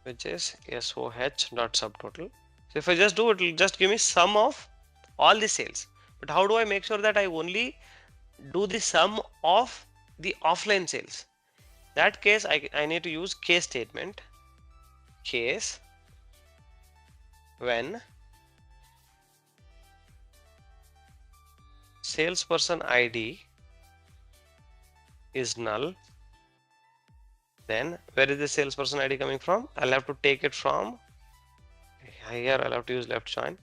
which is SOH dot subtotal. So if I just do it, will just give me sum of all the sales. But how do I make sure that I only do the sum of the offline sales? That case, I need to use case statement. Case when salesperson ID is null, then where is the salesperson ID coming from? I'll have to take it from here. I'll have to use left join.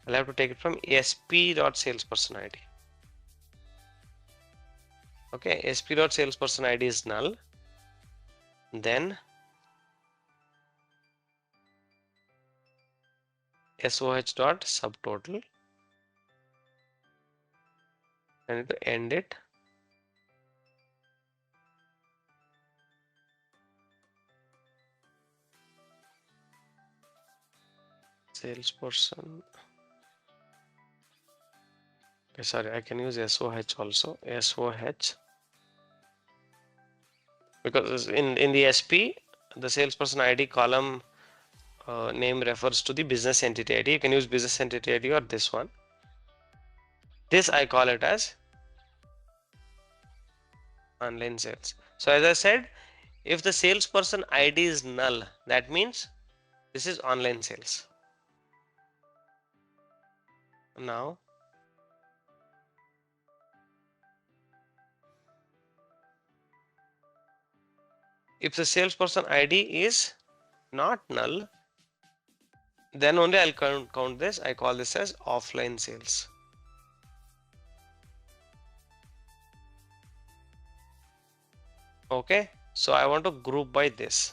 I'll have to take it from sp.salesperson ID. Okay, sp.salesperson ID is null. Then SOH dot subtotal. I need to end it. Salesperson. Okay, sorry, I can use SOH also. SOH. Because in the SP, the salesperson ID column name refers to the business entity ID. You can use business entity ID or this one. This I call it as online sales. So as I said, if the salesperson ID is null, that means this is online sales. Now if the salesperson ID is not null, then only I'll count this. I call this as offline sales. Okay, so I want to group by this.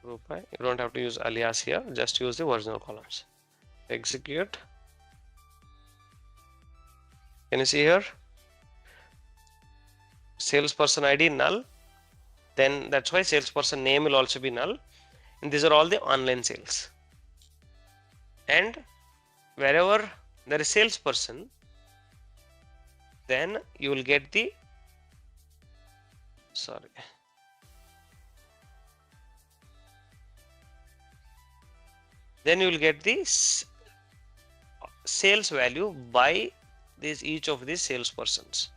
Group by, you don't have to use alias here, just use the original columns. Execute. Can you see here? Salesperson ID null, then that's why salesperson name will also be null, and these are all the online sales. And wherever there is salesperson, then you will get the then you will get the sales value by each of these salespersons.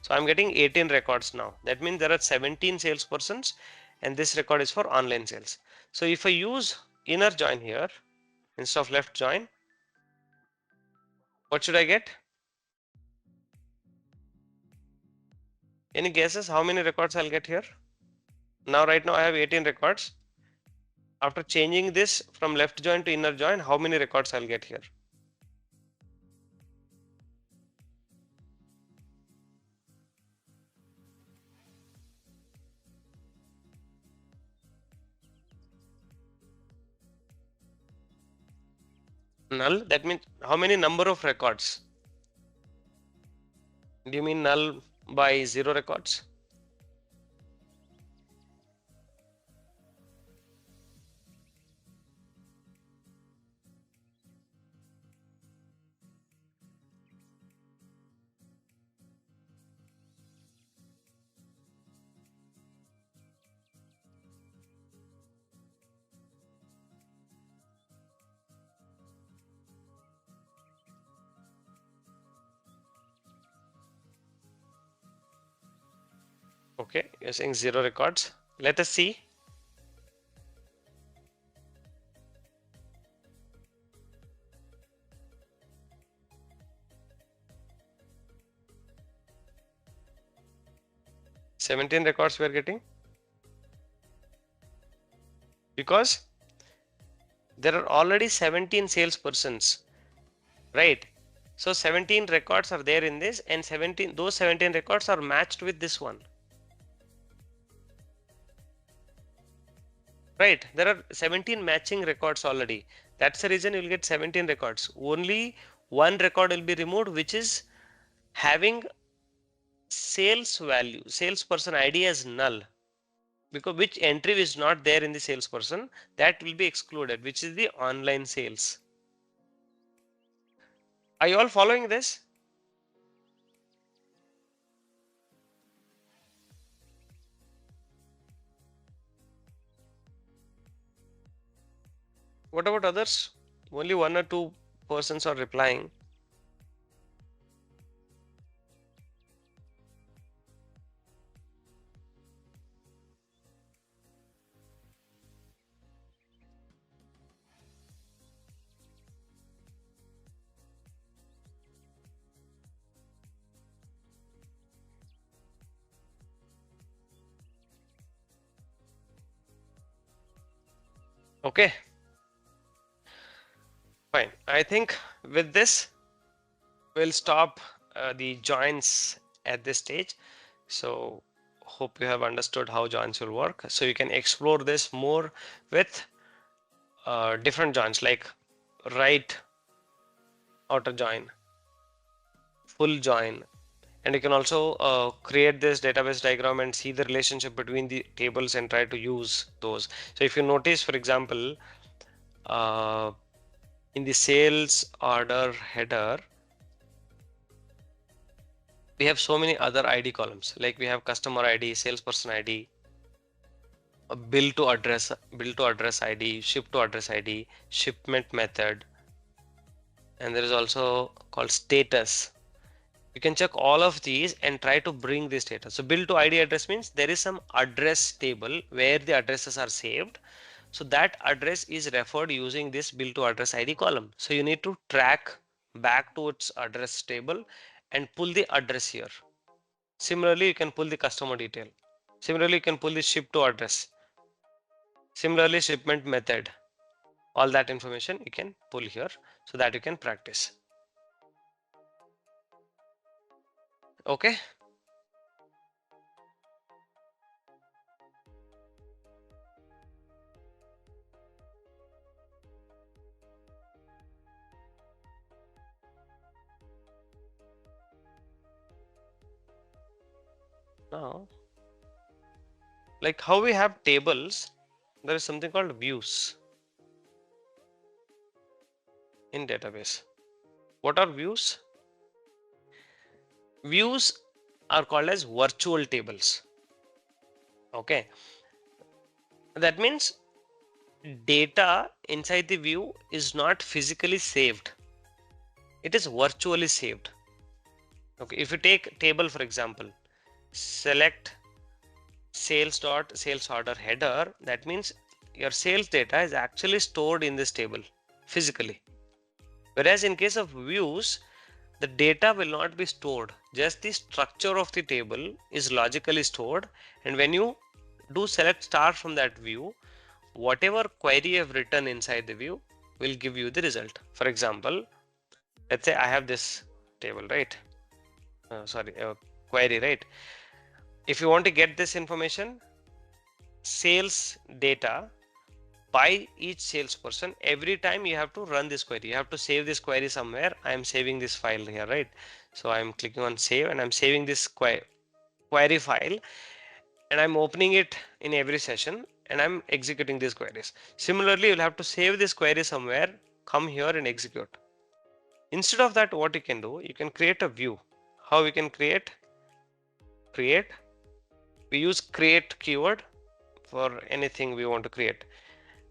So I'm getting 18 records now. That means there are 17 salespersons, and this record is for online sales. So if I use inner join here instead of left join, what should I get? Any guesses how many records I'll get here? Now right now I have 18 records. After changing this from left join to inner join, how many records I'll get here? Null, that means how many number of records? Do you mean null by 0 records? Okay, you're saying 0 records. Let us see. 17 records we are getting because there are already 17 salespersons, right? So 17 records are there in this, and those 17 records are matched with this one, right? There are 17 matching records already. That's the reason you'll get 17 records. Only one record will be removed, which is having salesperson ID as null, because which entry is not there in the salesperson, that will be excluded, which is the online sales. Are you all following this? What about others? Only 1 or 2 persons are replying. Okay, fine. I think with this we'll stop the joins at this stage. So hope you have understood how joins will work. So you can explore this more with different joins like right outer join, full join, and you can also create this database diagram and see the relationship between the tables and try to use those. So if you notice, for example, in the sales order header, we have so many other ID columns, like we have customer ID, salesperson ID, a bill to address ID, ship to address ID, shipment method, and there is also called status. You can check all of these and try to bring this data. So bill to ID address means there is some address table where the addresses are saved. So that address is referred using this bill to address ID column. So you need to track back to its address table and pull the address here. Similarly, you can pull the customer detail. Similarly, you can pull the ship to address. Similarly, shipment method. All that information you can pull here so that you can practice. Okay. Now, like how we have tables, there is something called views in database. What are views? Views are called as virtual tables. Okay. That means data inside the view is not physically saved. It is virtually saved. Okay. If you take table, for example, select sales order header, that means your sales data is actually stored in this table physically. Whereas in case of views, the data will not be stored, just the structure of the table is logically stored, and when you do select star from that view, whatever query you have written inside the view will give you the result. For example, let's say I have this table, right? Query, right? If you want to get this information, sales data by each salesperson, every time you have to run this query, you have to save this query somewhere. I am saving this file here, right? So I'm clicking on save and I'm saving this query file, and I'm opening it in every session and I'm executing these queries. Similarly, you'll have to save this query somewhere, come here and execute. Instead of that, what you can do, you can create a view. How we can create? We use create keyword for anything we want to create.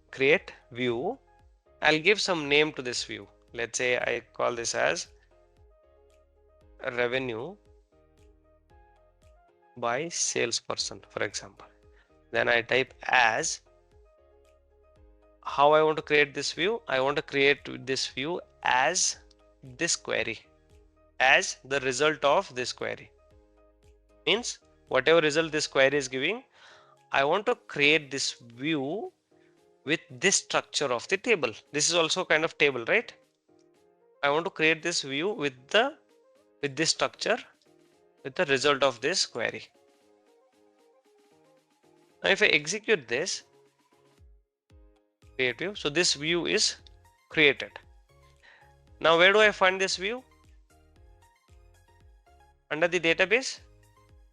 Create view. I'll give some name to this view. Let's say I call this as revenue by salesperson, for example. Then I type as. How I want to create this view? I want to create this view as this query, as the result of this query. Means whatever result this query is giving, I want to create this view with this structure of the table. This is also kind of table, right? I want to create this view with this structure with the result of this query. Now if I execute this, create view, so this view is created. Now where do I find this view? Under the database,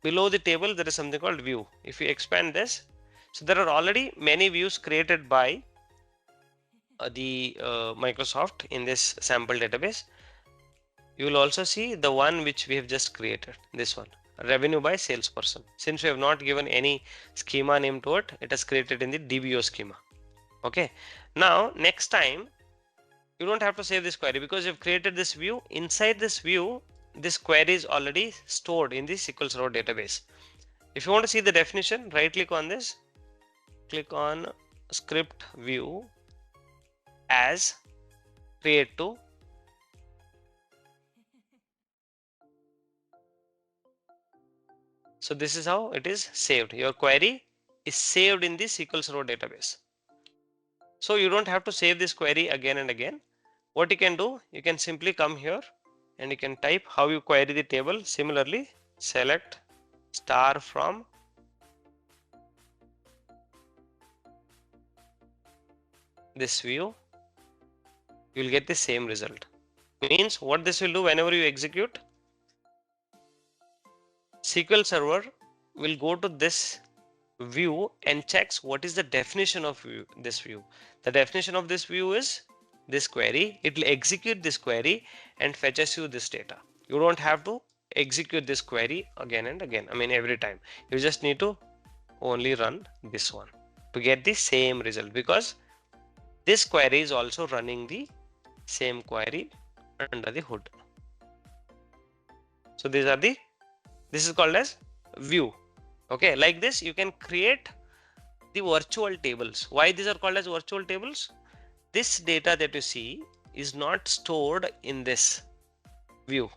below the table there is something called view. If you expand this, so there are already many views created by the Microsoft in this sample database. You will also see the one which we have just created, this one, revenue by salesperson. Since we have not given any schema name to it, it is created in the DBO schema. Okay, now next time you don't have to save this query because you've created this view. Inside this view, this query is already stored in the SQL Server database. If you want to see the definition, right click on this, click on script view as create to. So this is how it is saved. Your query is saved in the SQL Server database. So you don't have to save this query again and again. What you can do, you can simply come here and you can type how you query the table. Similarly, select star from this view. You will get the same result. Means what this will do, whenever you execute, SQL Server will go to this view and checks what is the definition of this view. The definition of this view is this query. It will execute this query and fetches you this data. You don't have to execute this query again and again. I mean every time. You just need to only run this one to get the same result, because this query is also running the same query under the hood. So this is called as view. Okay, like this you can create the virtual tables. Why these are called as virtual tables? This data that you see is not stored in this view.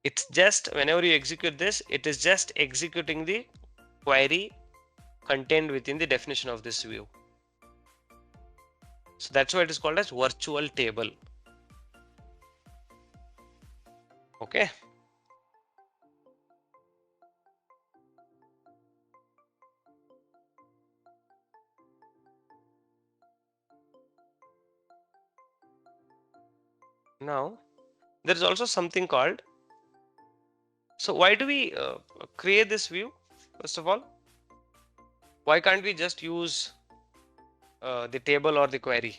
It's just whenever you execute this, it is just executing the query contained within the definition of this view. So that's why it is called as virtual table. Okay. Now there is also something called, so why do we create this view? First of all, why can't we just use the table or the query?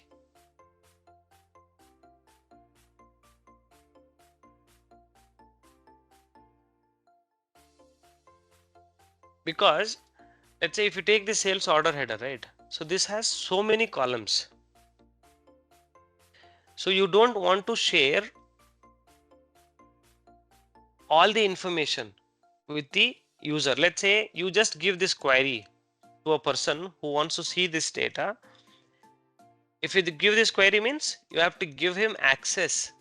Because let's say if you take the sales order header, right? So this has so many columns. So you don't want to share all the information with the user. Let's say you just give this query to a person who wants to see this data. If you give this query, means you have to give him access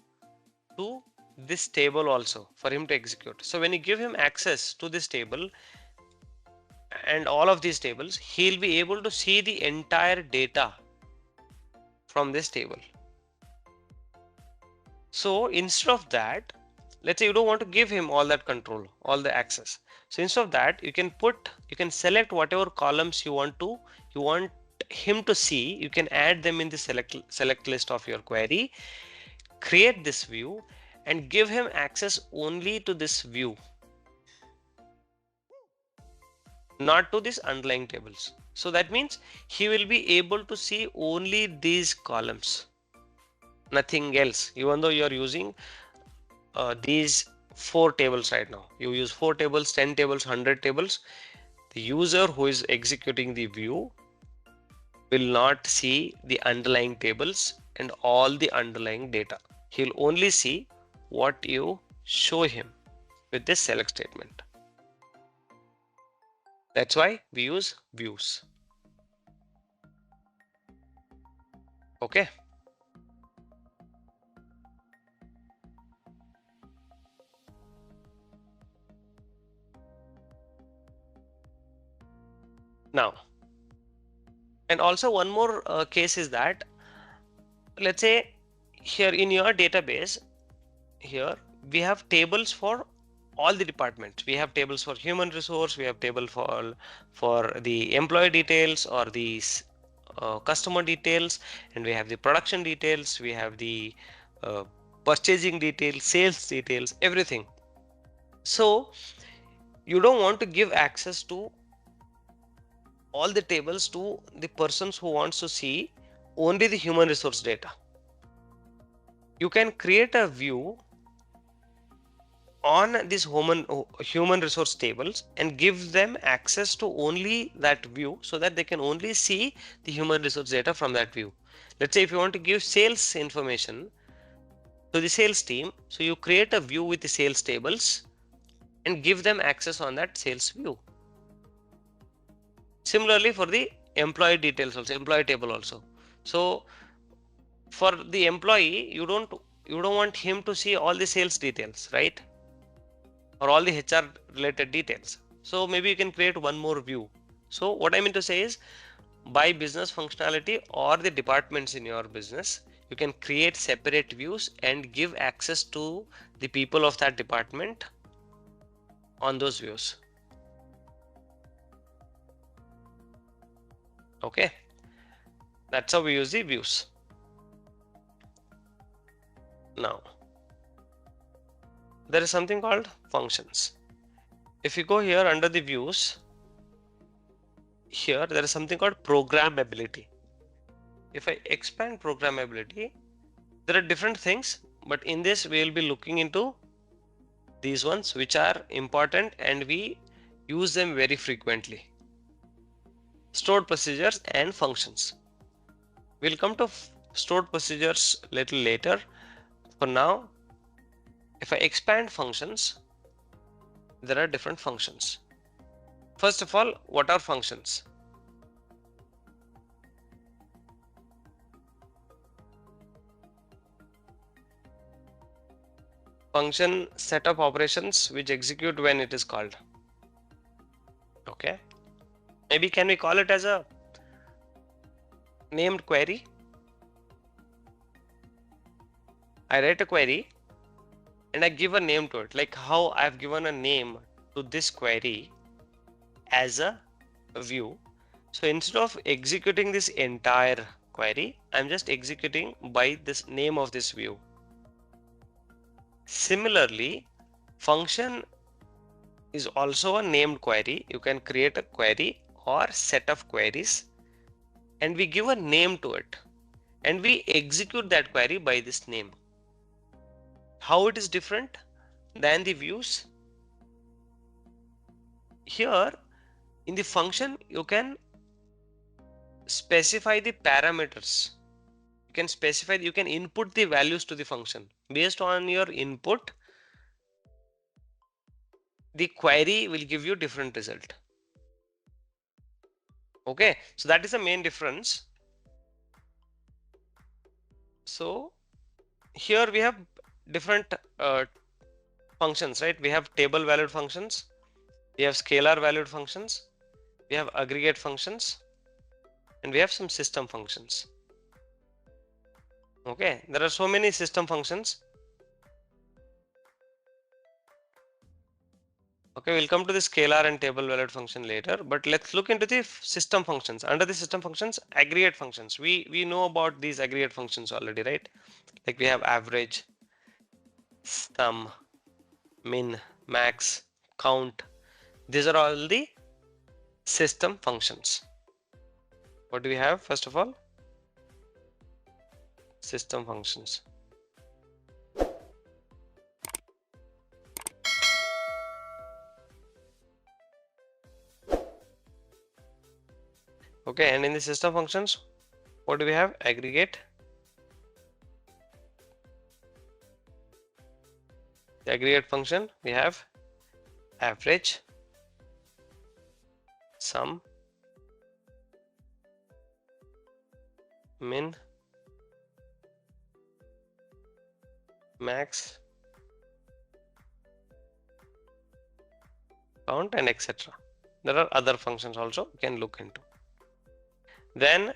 to this table also for him to execute. So when you give him access to this table and all of these tables, he'll be able to see the entire data from this table. So instead of that, let's say you don't want to give him all that control, all the access. So instead of that, you can select whatever columns you want him to see. You can add them in the select list of your query, create this view and give him access only to this view, not to these underlying tables. So that means he will be able to see only these columns, nothing else. Even though you are using these 4 tables right now, you use 4 tables, 10 tables, 100 tables, the user who is executing the view will not see the underlying tables and all the underlying data. He'll only see what you show him with this select statement. That's why we use views. Okay. Now, and also one more case is that, let's say here in your database, here we have tables for all the departments. We have tables for human resource, we have table for the employee details or the customer details, and we have the production details, we have the purchasing details, sales details, everything. So you don't want to give access to all the tables to the persons who wants to see only the human resource data. You can create a view on these human resource tables and give them access to only that view, so that they can only see the human resource data from that view. Let's say if you want to give sales information to the sales team, so you create a view with the sales tables and give them access on that sales view. Similarly for the employee details also, employee table also. So for the employee, you don't want him to see all the sales details, right? Or all the HR related details. So maybe you can create one more view. So what I mean to say is, by business functionality or the departments in your business, you can create separate views and give access to the people of that department on those views. Okay, that's how we use the views. Now, there is something called functions. If you go here under the views, here there is something called programmability. If I expand programmability, there are different things, but in this we will be looking into these ones which are important and we use them very frequently. Stored procedures and functions. We'll come to stored procedures little later. For now, if I expand functions, there are different functions. First of all, what are functions? Function set of operations which execute when it is called. Okay. Maybe can we call it as a named query? I write a query and I give a name to it, like how I've given a name to this query as a view. So instead of executing this entire query, I'm just executing by this name of this view. Similarly, function is also a named query. You can create a query or set of queries and we give a name to it and we execute that query by this name. How it is different than the views? Here in the function, you can specify the parameters. You can input the values to the function. Based on your input, the query will give you different result. Okay, so that is the main difference. So here we have different functions, right? We have table valued functions, we have scalar valued functions, we have aggregate functions, and we have some system functions. Okay, there are so many system functions. Okay, we'll come to the scalar and table valued function later, but let's look into the system functions. Under the system functions, aggregate functions. We know about these aggregate functions already, right? Like we have average, sum, min, max, count. These are all the system functions. What do we have? First of all, system functions. Okay, and in the system functions, what do we have? Aggregate. The aggregate function, we have average, sum, min, max, count, and etc. There are other functions also you can look into. Then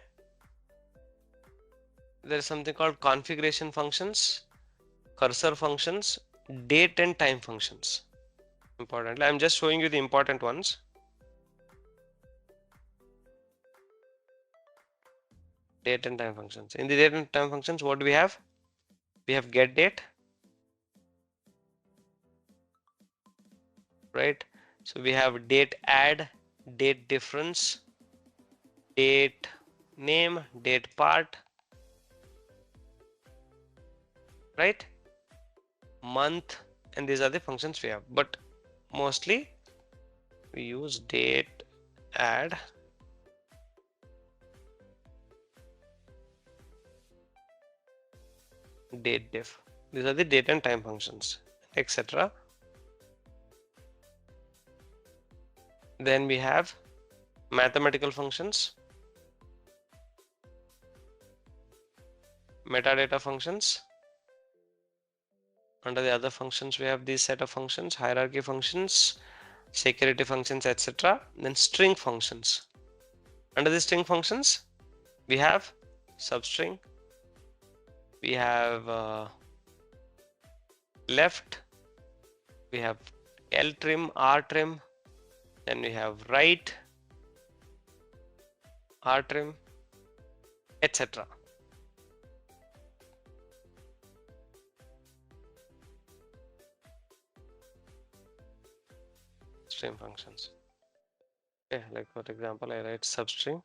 there is something called configuration functions, cursor functions, date and time functions. Importantly, I'm just showing you the important ones. Date and time functions. In the date and time functions, what do we have? We have get date, right? So we have date add, date difference, date name, date part, right? Month, and these are the functions we have, but mostly we use date add, date diff. These are the date and time functions, etc. Then we have mathematical functions, metadata functions. Under the other functions, we have these set of functions, hierarchy functions, security functions, etc. Then string functions. Under the string functions, we have substring, we have left, we have ltrim, rtrim, then we have right, rtrim, etc. String functions. Okay, like for example, I write substring.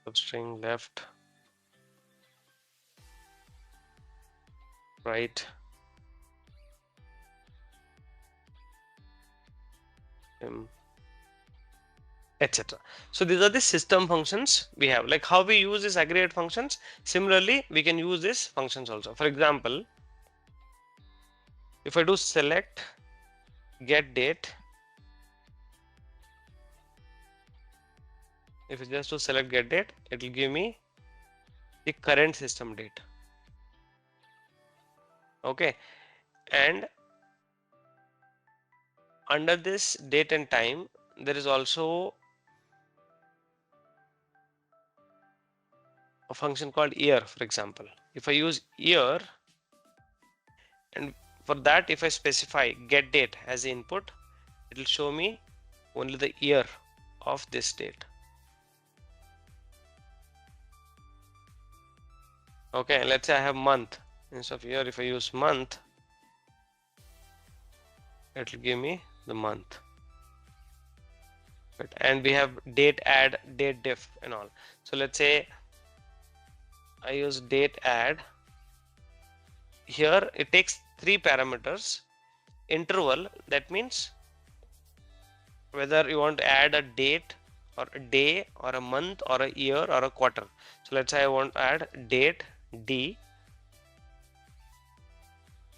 Substring left, right, etc. So these are the system functions we have. Like how we use these aggregate functions, similarly we can use these functions also. For example, if I do select get date, if it's just to select get date, it will give me the current system date. Okay, and under this date and time, there is also a function called year. For example, if I use year, and for that if I specify get date as the input, it will show me only the year of this date. Okay, let's say I have month. Instead of year, if I use month, it will give me the month. Right. And we have date add, date diff and all. So let's say I use date add. Here it takes 3 parameters. Interval, that means whether you want to add a date or a day or a month or a year or a quarter. So let's say I want to add date D.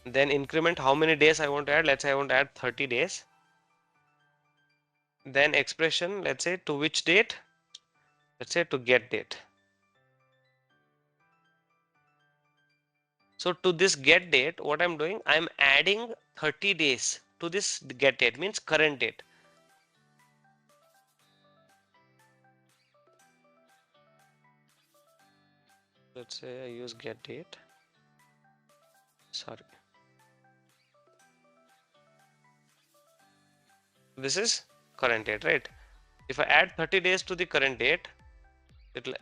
Then increment how many days I want to add. Let's say I want to add 30 days. Then expression, let's say to which date? Let's say to get date. So to this get date, what I'm doing, I'm adding 30 days to this get date, means current date. Let's say I use get date. Sorry. This is current date, right? If I add 30 days to the current date, it'll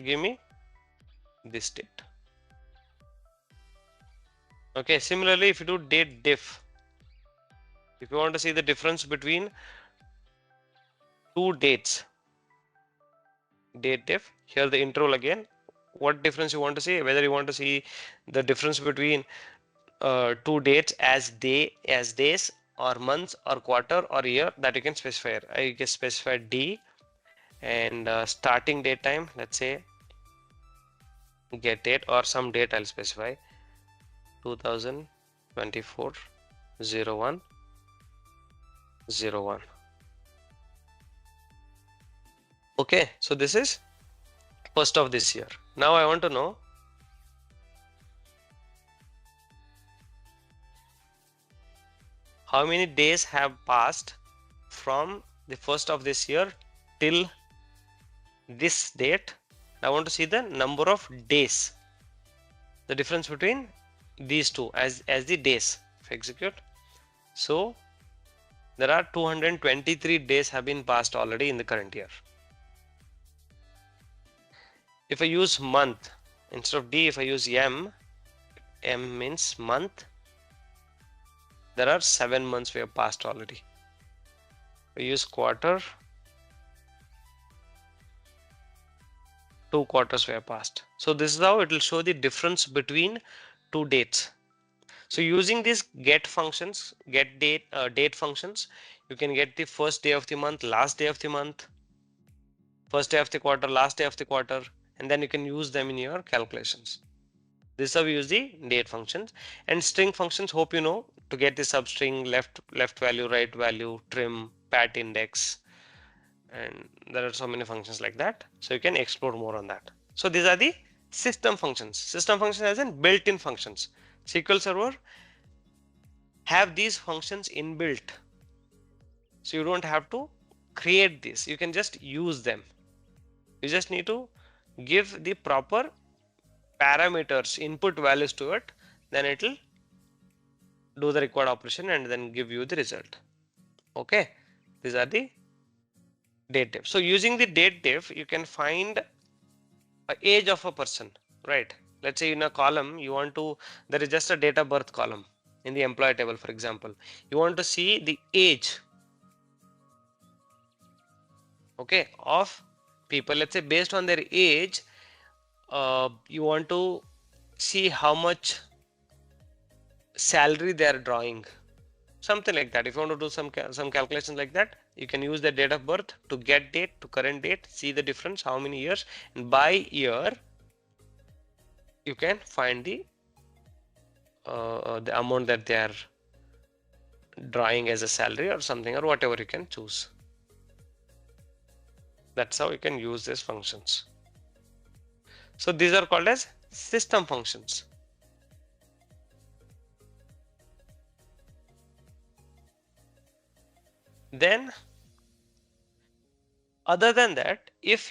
give me this date. Okay, similarly, if you do date diff, if you want to see the difference between 2 dates, date diff, here the interval again, what difference you want to see, whether you want to see the difference between 2 dates as days or months or quarter or year, that you can specify. I can specify D, and starting date time, let's say get date or some date I'll specify 2024 01 01. Okay, so this is 1st of this year. Now I want to know how many days have passed from the 1st of this year till this date. I want to see the number of days, the difference between these two as the days of execute. So there are 223 days have been passed already in the current year. If I use month instead of D, if I use M means month, there are 7 months we have passed already. We use quarter, 2 quarters we have passed. So this is how it will show the difference between two dates. So using these get functions, get date, date functions, you can get the first day of the month, last day of the month, first day of the quarter, last day of the quarter, and then you can use them in your calculations. This is how we use the date functions. And string functions, hope you know, to get the substring, left value, right value, trim, pat index, and there are so many functions like that. So you can explore more on that. So these are the system functions. System functions as in built-in functions. SQL Server have these functions inbuilt. So you don't have to create this. You can just use them. You just need to give the proper parameters, input values to it, then it will do the required operation and then give you the result. Okay, these are the date diff. So using the date diff, you can find a age of a person, right? Let's say in a column you want to, there is just a date of birth column in the employee table, for example. You want to see the age, okay, of people. Let's say based on their age, you want to see how much salary they are drawing, something like that. If you want to do some calculations like that, you can use the date of birth to get date to current date, see the difference, how many years, and by year you can find the amount that they are drawing as a salary or something, or whatever you can choose. That's how you can use these functions. So these are called as system functions. Then other than that, if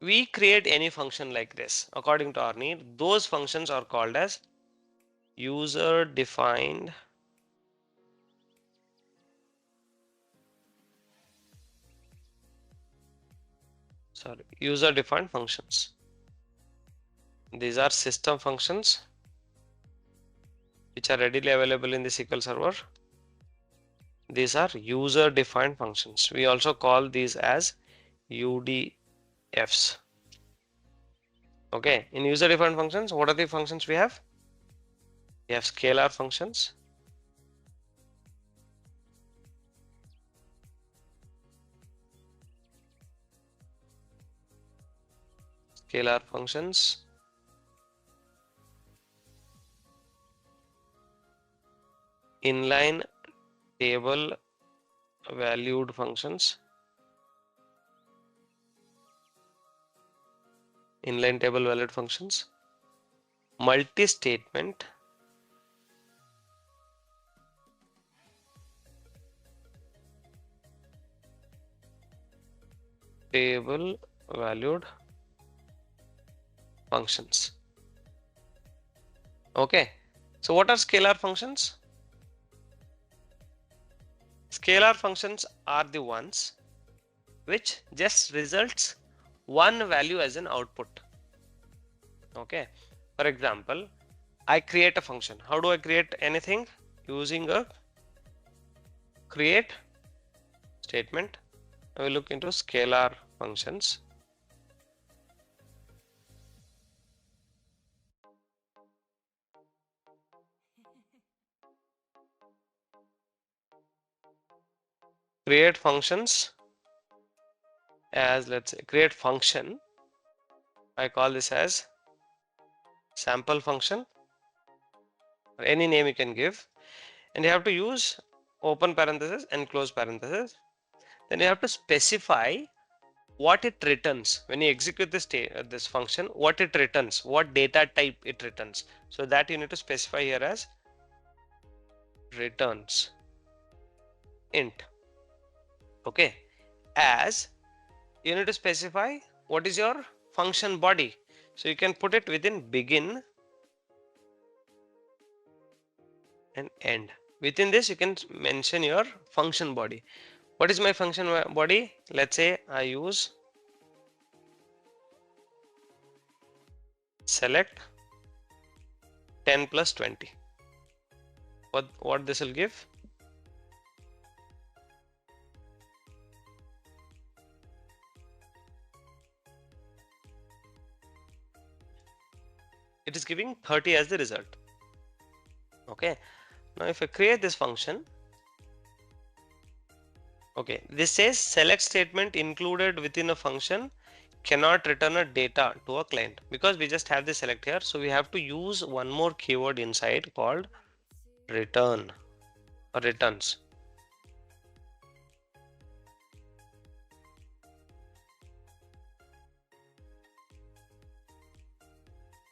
we create any function like this according to our need, those functions are called as user defined functions. These are system functions which are readily available in the SQL Server. These are user defined functions. We also call these as UDFs. Okay, in user defined functions, what are the functions we have? We have scalar functions, inline table valued functions, multi-statement, table valued functions. Okay, so what are scalar functions? Scalar functions are the ones which just results one value as an output. Okay, for example, I create a function. How do I create anything? Using a create statement. I will look into scalar functions. Create functions as, let's say, create function. I call this as sample function, or any name you can give, and you have to use open parenthesis and close parenthesis. then you have to specify what it returns when you execute this function, what it returns, what data type it returns. So that you need to specify here as returns int. Okay, as you need to specify what is your function body. So you can put it within begin and end. Within this you can mention your function body. What is my function body? Let's say I use select 10 plus 20. What this will give? It is giving 30 as the result. Okay, now if I create this function, okay, this says select statement included within a function cannot return a data to a client, because we just have the select here. So we have to use one more keyword inside called return or returns.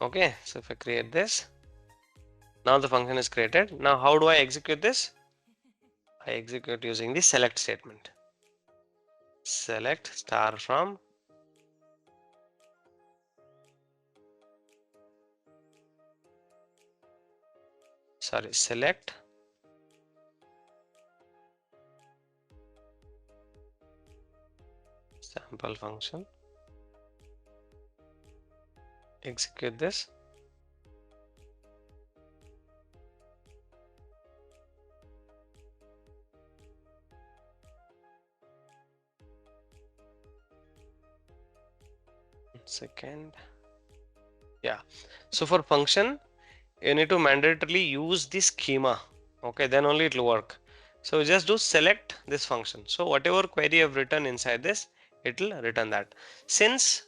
Okay, so if I create this, now the function is created. Now how do I execute this? I execute using the select statement. Select star from select sample function. Execute this. Second, yeah. So for function, you need to mandatorily use the schema. Okay, then only it will work. So just do select this function. So whatever query I've written inside this, it will return that. Since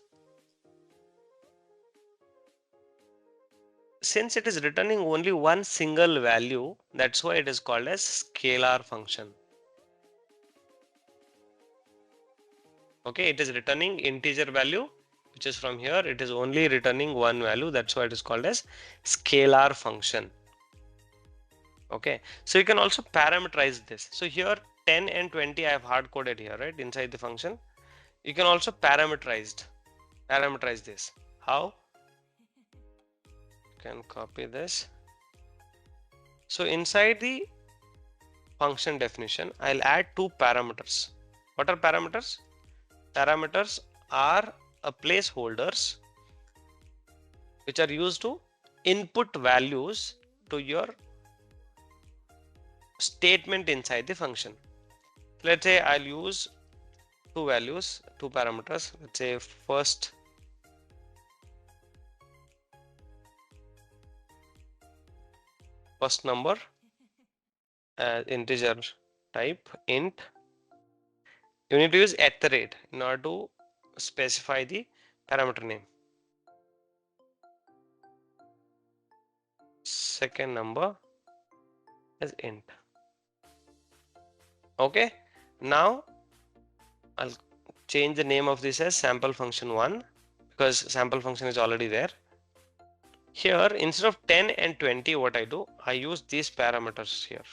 it is returning only one single value, that's why it is called as scalar function. Okay, it is returning integer value, which is from here. It is only returning one value. That's why it is called as scalar function. Okay, so you can also parameterize this. So here 10 and 20 I have hard coded here, right, inside the function. You can also parameterize this. How? You can copy this. So inside the function definition, I'll add two parameters. What are parameters? Parameters are a placeholders which are used to input values to your statement inside the function. Let's say I'll use two parameters. Let's say first number as integer type int. You need to use @ in order to specify the parameter name. Second number as int. Okay, now I'll change the name of this as sample function 1, because sample function is already there. Here instead of 10 and 20, what I do, I use these parameters here.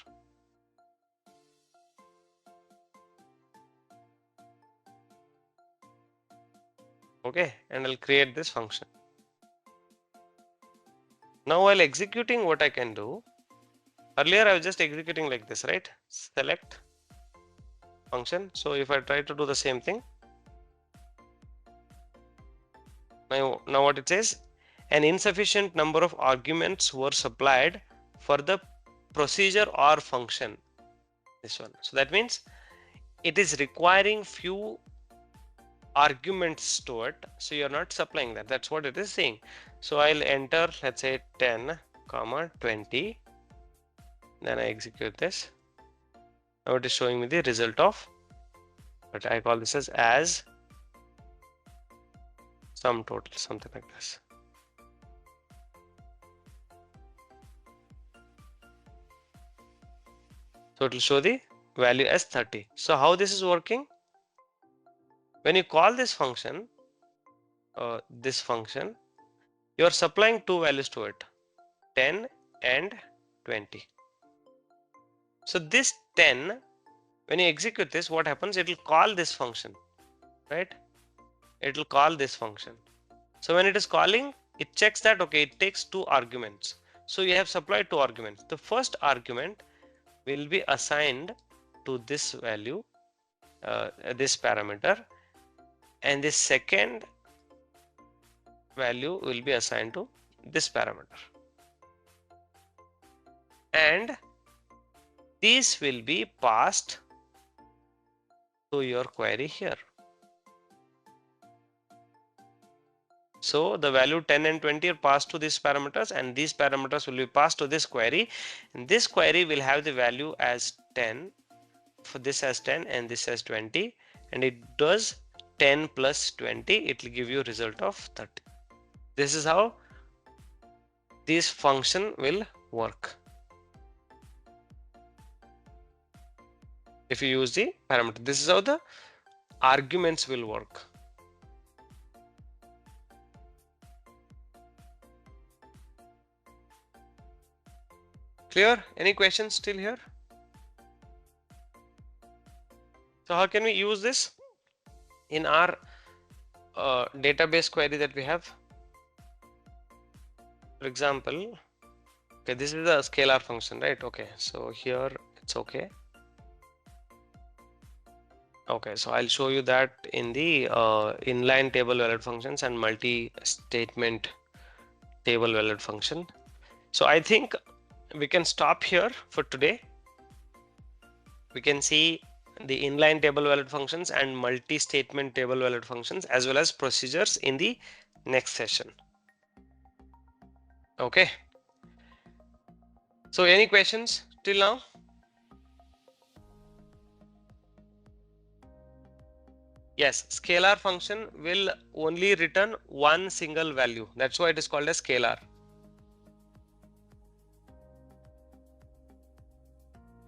Okay, and I'll create this function. Now while executing, what I can do, earlier I was just executing like this, right? Select function. So if I try to do the same thing, now what it says, an insufficient number of arguments were supplied for the procedure or function. This one. So that means it is requiring few arguments to it, so you're not supplying that. That's what it is saying. So I'll enter, let's say 10, 20. Then I execute this. Now it is showing me the result of, but I call this as sum total, something like this. So it will show the value as 30. So how this is working? When you call this function, you are supplying two values to it, 10 and 20. So this 10, when you execute this, what happens? It will call this function, right? It will call this function. So when it is calling, it checks that, okay, it takes two arguments. So you have supplied two arguments. The first argument will be assigned to this value, this parameter, and the second value will be assigned to this parameter. And these will be passed to your query here. So the value 10 and 20 are passed to these parameters, and these parameters will be passed to this query, and this query will have the value as 10, for this as 10 and this as 20, and it does 10 plus 20, it will give you a result of 30. This is how this function will work if you use the parameter. This is how the arguments will work. Clear? Any questions still here? So how can we use this in our database query that we have? For example, okay, this is the scalar function, right? Okay, so here it's okay. Okay, so I'll show you that in the inline table valid functions and multi-statement table valid function. So I think we can stop here for today. We can see the inline table valid functions and multi-statement table valid functions as well as procedures in the next session. Okay. So any questions till now? Yes, scalar function will only return one single value. That's why it is called a scalar.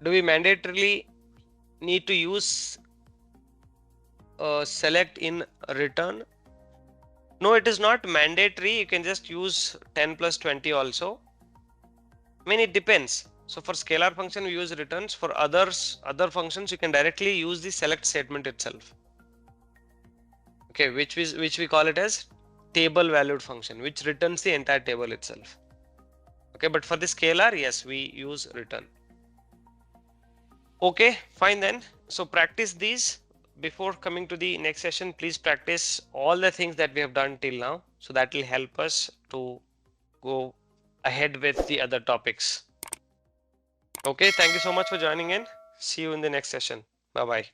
Do we mandatorily need to use select in return? No, it is not mandatory. You can just use 10 plus 20 also. I mean, it depends. So for scalar function, we use returns. For other functions, you can directly use the select statement itself. Okay, which we call it as table valued function, which returns the entire table itself. Okay, but for the scalar, yes, we use return. Okay, fine then. So practice these before coming to the next session. Please practice all the things that we have done till now. So that will help us to go ahead with the other topics. Okay, thank you so much for joining in. See you in the next session. Bye bye.